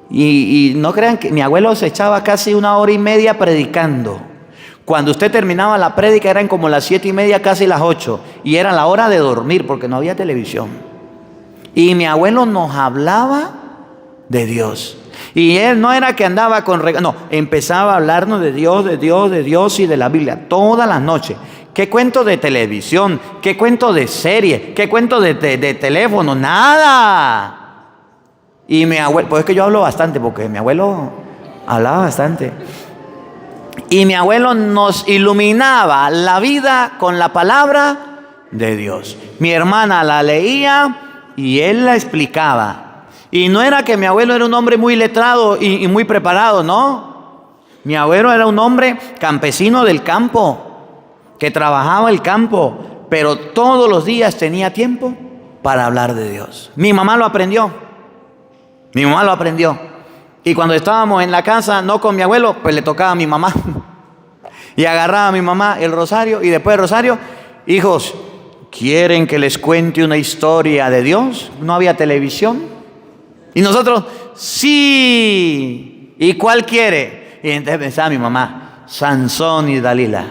[SPEAKER 1] Y no crean que mi abuelo se echaba casi 1 hora y media predicando. Cuando usted terminaba la prédica eran como las 7:30, casi las 8. Y era la hora de dormir porque no había televisión. Y mi abuelo nos hablaba de Dios. Y él no era que andaba con no, empezaba a hablarnos de Dios, de Dios, de Dios y de la Biblia todas las noches. ¿Qué cuento de televisión? ¿Qué cuento de serie? ¿Qué cuento de teléfono? Nada. Y mi abuelo, pues es que yo hablo bastante porque mi abuelo hablaba bastante. Y mi abuelo nos iluminaba la vida con la palabra de Dios. Mi hermana la leía y él la explicaba. Y no era que mi abuelo era un hombre muy letrado y muy preparado, no. Mi abuelo era un hombre campesino del campo, que trabajaba el campo, pero todos los días tenía tiempo para hablar de Dios. Mi mamá lo aprendió. Mi mamá lo aprendió. Y cuando estábamos en la casa, no con mi abuelo, pues le tocaba a mi mamá. Y agarraba a mi mamá el rosario y después del rosario, hijos, ¿quieren que les cuente una historia de Dios? No había televisión. Y nosotros, sí. ¿Y cuál quiere? Y entonces pensaba mi mamá, Sansón y Dalila,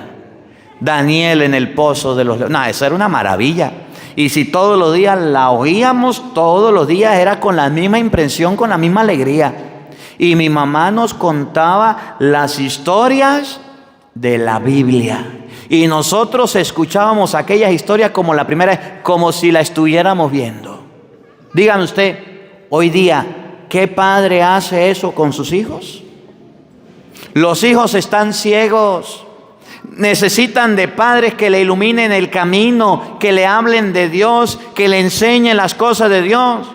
[SPEAKER 1] Daniel en el pozo de los leones. No, eso era una maravilla. Y si todos los días la oíamos, todos los días era con la misma impresión, con la misma alegría. Y mi mamá nos contaba las historias de la Biblia. Y nosotros escuchábamos aquellas historias como la primera, como si la estuviéramos viendo. Dígame usted, hoy día, ¿qué padre hace eso con sus hijos? Los hijos están ciegos. Necesitan de padres que le iluminen el camino, que le hablen de Dios, que le enseñen las cosas de Dios.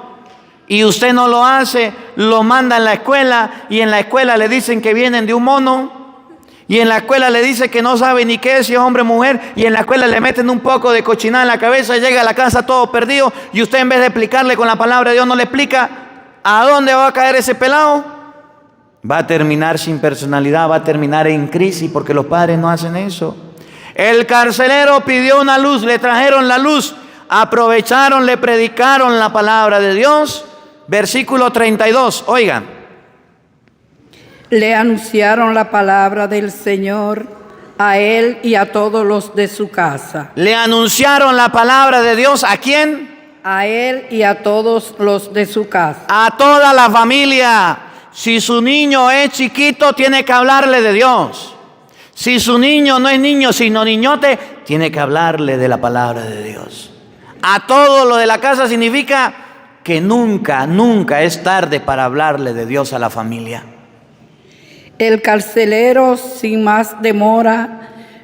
[SPEAKER 1] Y usted no lo hace, lo manda en la escuela y en la escuela le dicen que vienen de un mono. Y en la escuela le dice que no sabe ni qué es, si es hombre o mujer. Y en la escuela le meten un poco de cochinada en la cabeza y llega a la casa todo perdido. Y usted en vez de explicarle con la palabra de Dios no le explica a dónde va a caer ese pelado. Va a terminar sin personalidad, va a terminar en crisis porque los padres no hacen eso. El carcelero pidió una luz, le trajeron la luz, aprovecharon, le predicaron la palabra de Dios. Versículo 32, oigan.
[SPEAKER 4] Le anunciaron la palabra del Señor a él y a todos los de su casa.
[SPEAKER 1] Le anunciaron la palabra de Dios, ¿a quién?
[SPEAKER 4] A él y a todos los de su casa.
[SPEAKER 1] A toda la familia. Si su niño es chiquito, tiene que hablarle de Dios. Si su niño no es niño, sino niñote, tiene que hablarle de la palabra de Dios. A todo lo de la casa significa que nunca, nunca es tarde para hablarle de Dios a la familia.
[SPEAKER 4] El carcelero, sin más demora,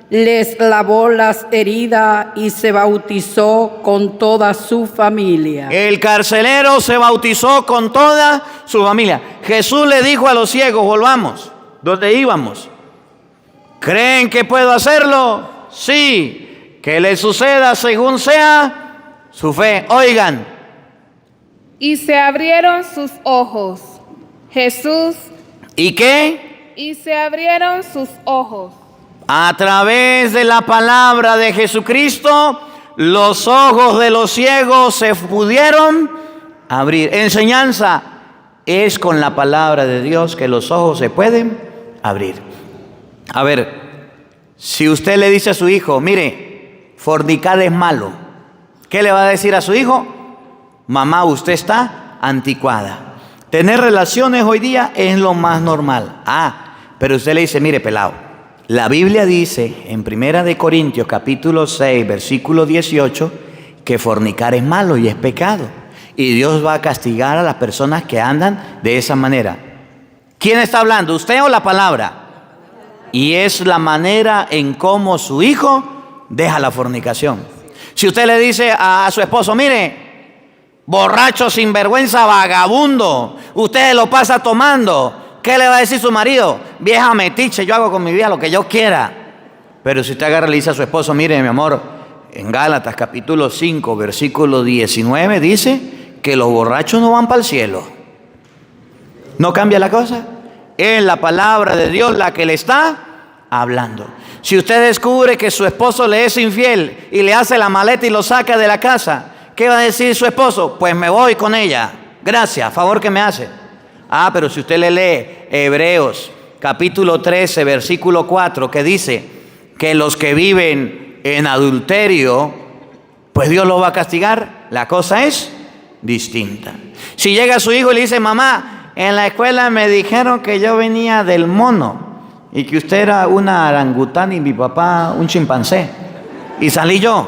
[SPEAKER 4] les lavó las heridas y se bautizó con toda su familia.
[SPEAKER 1] El carcelero se bautizó con toda su familia. Jesús le dijo a los ciegos, volvamos, ¿dónde íbamos? ¿Creen que puedo hacerlo? Sí, que le suceda según sea su fe. Oigan.
[SPEAKER 3] Y se abrieron sus ojos. Jesús.
[SPEAKER 1] ¿Y qué?
[SPEAKER 3] Y se abrieron sus ojos.
[SPEAKER 1] A través de la palabra de Jesucristo, los ojos de los ciegos se pudieron abrir. Enseñanza es con la palabra de Dios que los ojos se pueden abrir. A ver, si usted le dice a su hijo, mire, fornicar es malo, ¿qué le va a decir a su hijo? Mamá, usted está anticuada. Tener relaciones hoy día es lo más normal. Pero usted le dice, mire, pelado, la Biblia dice en 1 Corintios capítulo 6, versículo 18, que fornicar es malo y es pecado. Y Dios va a castigar a las personas que andan de esa manera. ¿Quién está hablando, usted o la palabra? Y es la manera en cómo su hijo deja la fornicación. Si usted le dice a su esposo, mire, borracho, sinvergüenza, vagabundo, usted lo pasa tomando, ¿qué le va a decir su marido? Vieja metiche, yo hago con mi vida lo que yo quiera. Pero si usted agarra y le dice a su esposo, mire, mi amor, en Gálatas capítulo 5, versículo 19, dice que los borrachos no van para el cielo. ¿No cambia la cosa? Es la palabra de Dios la que le está hablando. Si usted descubre que su esposo le es infiel y le hace la maleta y lo saca de la casa, ¿qué va a decir su esposo? Pues me voy con ella. Gracias, favor que me hace. Pero si usted le lee Hebreos capítulo 13, versículo 4, que dice que los que viven en adulterio, pues Dios los va a castigar, la cosa es distinta. Si llega su hijo y le dice, mamá, en la escuela me dijeron que yo venía del mono y que usted era una orangután y mi papá un chimpancé, y salí yo.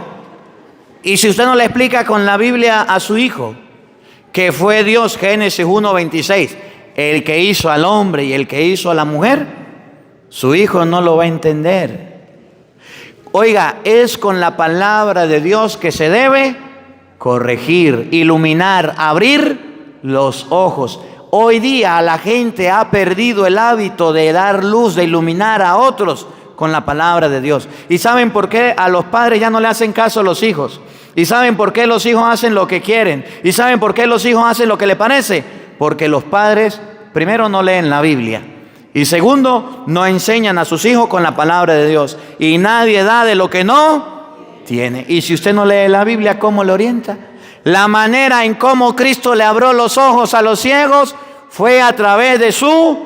[SPEAKER 1] Y si usted no le explica con la Biblia a su hijo que fue Dios, Génesis 1:26, el que hizo al hombre y el que hizo a la mujer, su hijo no lo va a entender. Oiga, es con la palabra de Dios que se debe corregir, iluminar, abrir los ojos. Hoy día la gente ha perdido el hábito de dar luz, de iluminar a otros con la palabra de Dios. ¿Y saben por qué a los padres ya no le hacen caso a los hijos? ¿Y saben por qué los hijos hacen lo que quieren? ¿Y saben por qué los hijos hacen lo que les parece? Porque los padres, primero, no leen la Biblia. Y segundo, no enseñan a sus hijos con la palabra de Dios. Y nadie da de lo que no tiene. Y si usted no lee la Biblia, ¿cómo le orienta? La manera en cómo Cristo le abrió los ojos a los ciegos fue a través de su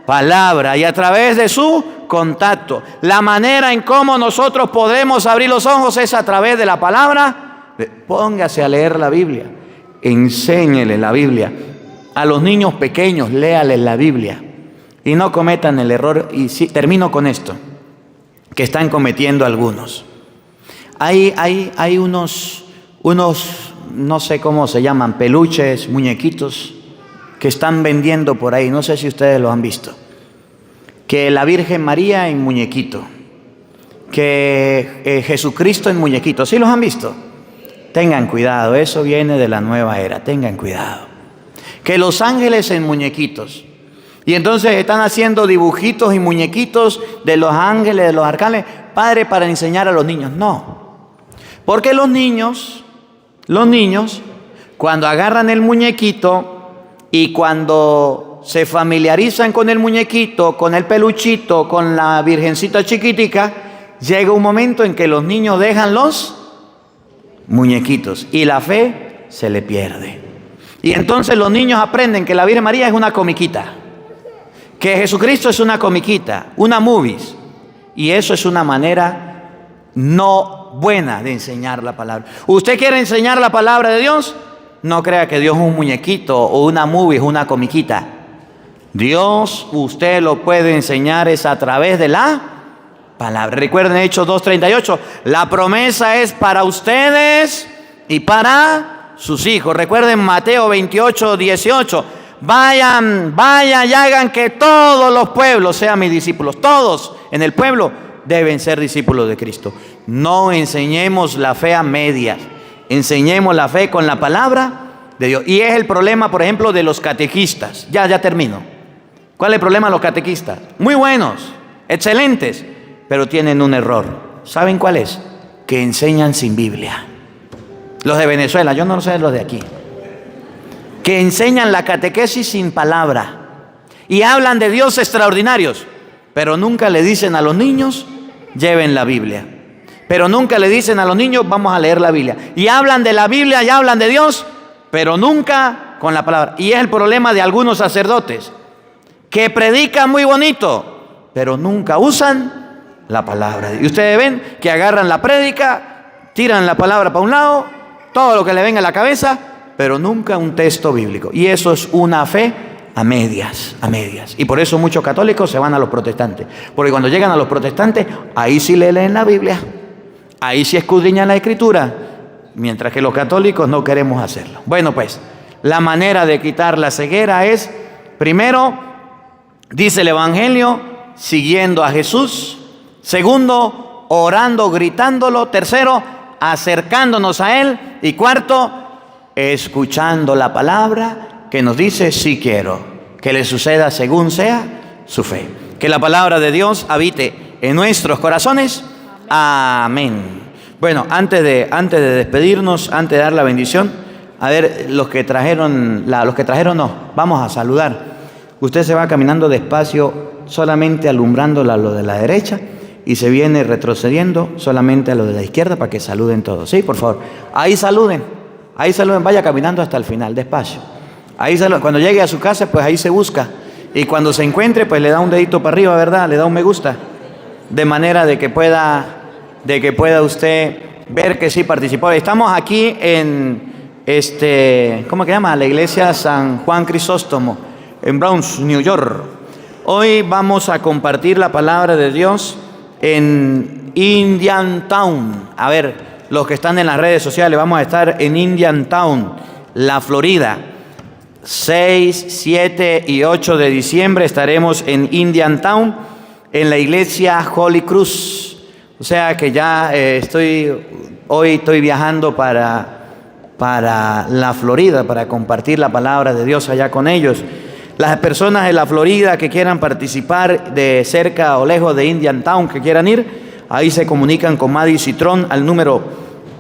[SPEAKER 1] palabra y a través de su contacto. La manera en cómo nosotros podemos abrir los ojos es a través de la palabra. Póngase a leer la Biblia. Enséñele la Biblia. A los niños pequeños, léales la Biblia. Y no cometan el error, y sí, termino con esto, que están cometiendo algunos. Hay unos, no sé cómo se llaman, peluches, muñequitos, que están vendiendo por ahí, no sé si ustedes lo han visto. Que la Virgen María en muñequito, que Jesucristo en muñequito, ¿sí los han visto? Tengan cuidado, eso viene de la nueva era, tengan cuidado. Que los ángeles en muñequitos. Y entonces están haciendo dibujitos y muñequitos de los ángeles, de los arcángeles, padre, para enseñar a los niños. No, porque los niños, cuando agarran el muñequito y cuando se familiarizan con el muñequito, con el peluchito, con la virgencita chiquitica, llega un momento en que los niños dejan los muñequitos y la fe se le pierde. Y entonces los niños aprenden que la Virgen María es una comiquita, que Jesucristo es una comiquita, una movies, y eso es una manera no buena de enseñar la palabra. ¿Usted quiere enseñar la palabra de Dios? No crea que Dios es un muñequito o una movies, una comiquita. Dios, usted lo puede enseñar es a través de la palabra. Recuerden Hechos 2:38, la promesa es para ustedes y para sus hijos. Recuerden Mateo 28:18, vayan y hagan que todos los pueblos sean mis discípulos. Todos en el pueblo deben ser discípulos de Cristo. No enseñemos la fe a medias, enseñemos la fe con la palabra de Dios. Y es el problema, por ejemplo, de los catequistas. Ya termino. ¿Cuál es el problema de los catequistas? Muy buenos, excelentes, pero tienen un error. ¿Saben cuál es? Que enseñan sin Biblia. Los de Venezuela, yo no sé los de aquí. Que enseñan la catequesis sin palabra y hablan de Dios extraordinarios, pero nunca le dicen a los niños, lleven la Biblia. Pero nunca le dicen a los niños, vamos a leer la Biblia. Y hablan de la Biblia y hablan de Dios, pero nunca con la palabra. Y es el problema de algunos sacerdotes, que predican muy bonito, pero nunca usan la palabra. Y ustedes ven que agarran la prédica, tiran la palabra para un lado, todo lo que le venga a la cabeza, pero nunca un texto bíblico. Y eso es una fe a medias. Y por eso muchos católicos se van a los protestantes. Porque cuando llegan a los protestantes, ahí sí le leen la Biblia, ahí sí escudriñan la Escritura, mientras que los católicos no queremos hacerlo. Bueno, pues, la manera de quitar la ceguera es, primero, dice el Evangelio, siguiendo a Jesús. Segundo, orando, gritándolo. Tercero, acercándonos a Él. Y cuarto, escuchando la palabra que nos dice, sí quiero, que le suceda según sea su fe. Que la palabra de Dios habite en nuestros corazones. Amén. Bueno, antes de despedirnos, antes de dar la bendición, a ver, los que trajeron no, vamos a saludar. Usted se va caminando despacio, solamente alumbrando a lo de la derecha, y se viene retrocediendo solamente a lo de la izquierda para que saluden todos. Sí, por favor. Ahí saluden, vaya caminando hasta el final, despacio. Ahí saluden. Cuando llegue a su casa, pues ahí se busca. Y cuando se encuentre, pues le da un dedito para arriba, ¿verdad? Le da un me gusta. De manera de que pueda usted ver que sí participó. Estamos aquí en ¿cómo se llama? La iglesia San Juan Crisóstomo, en Bronx, New York. Hoy vamos a compartir la palabra de Dios en Indiantown. A ver, los que están en las redes sociales, vamos a estar en Indiantown, la Florida. 6, 7 y 8 de diciembre estaremos en Indiantown, en la iglesia Holy Cross. O sea que ya hoy estoy viajando para la Florida para compartir la palabra de Dios allá con ellos. Las personas de la Florida que quieran participar de cerca o lejos de Indiantown, que quieran ir, ahí se comunican con Madi Citrón al número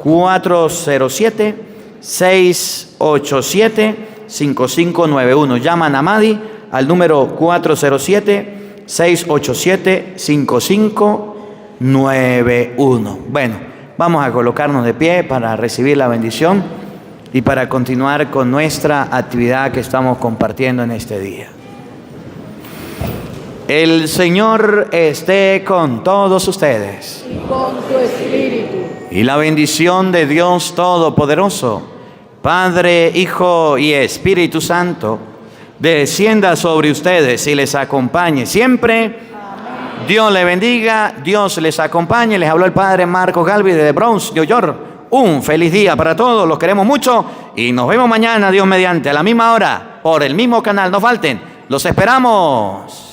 [SPEAKER 1] 407-687-5591. Llaman a Madi al número 407-687-5591. Bueno, vamos a colocarnos de pie para recibir la bendición y para continuar con nuestra actividad que estamos compartiendo en este día. El Señor esté con todos ustedes.
[SPEAKER 2] Y con tu espíritu.
[SPEAKER 1] Y la bendición de Dios Todopoderoso, Padre, Hijo y Espíritu Santo, descienda sobre ustedes y les acompañe siempre. Amén. Dios les bendiga, Dios les acompañe. Les habló el Padre Marcos Galvis de Bronx, New York. Un feliz día para todos, los queremos mucho y nos vemos mañana, Dios mediante, a la misma hora, por el mismo canal. No falten, los esperamos.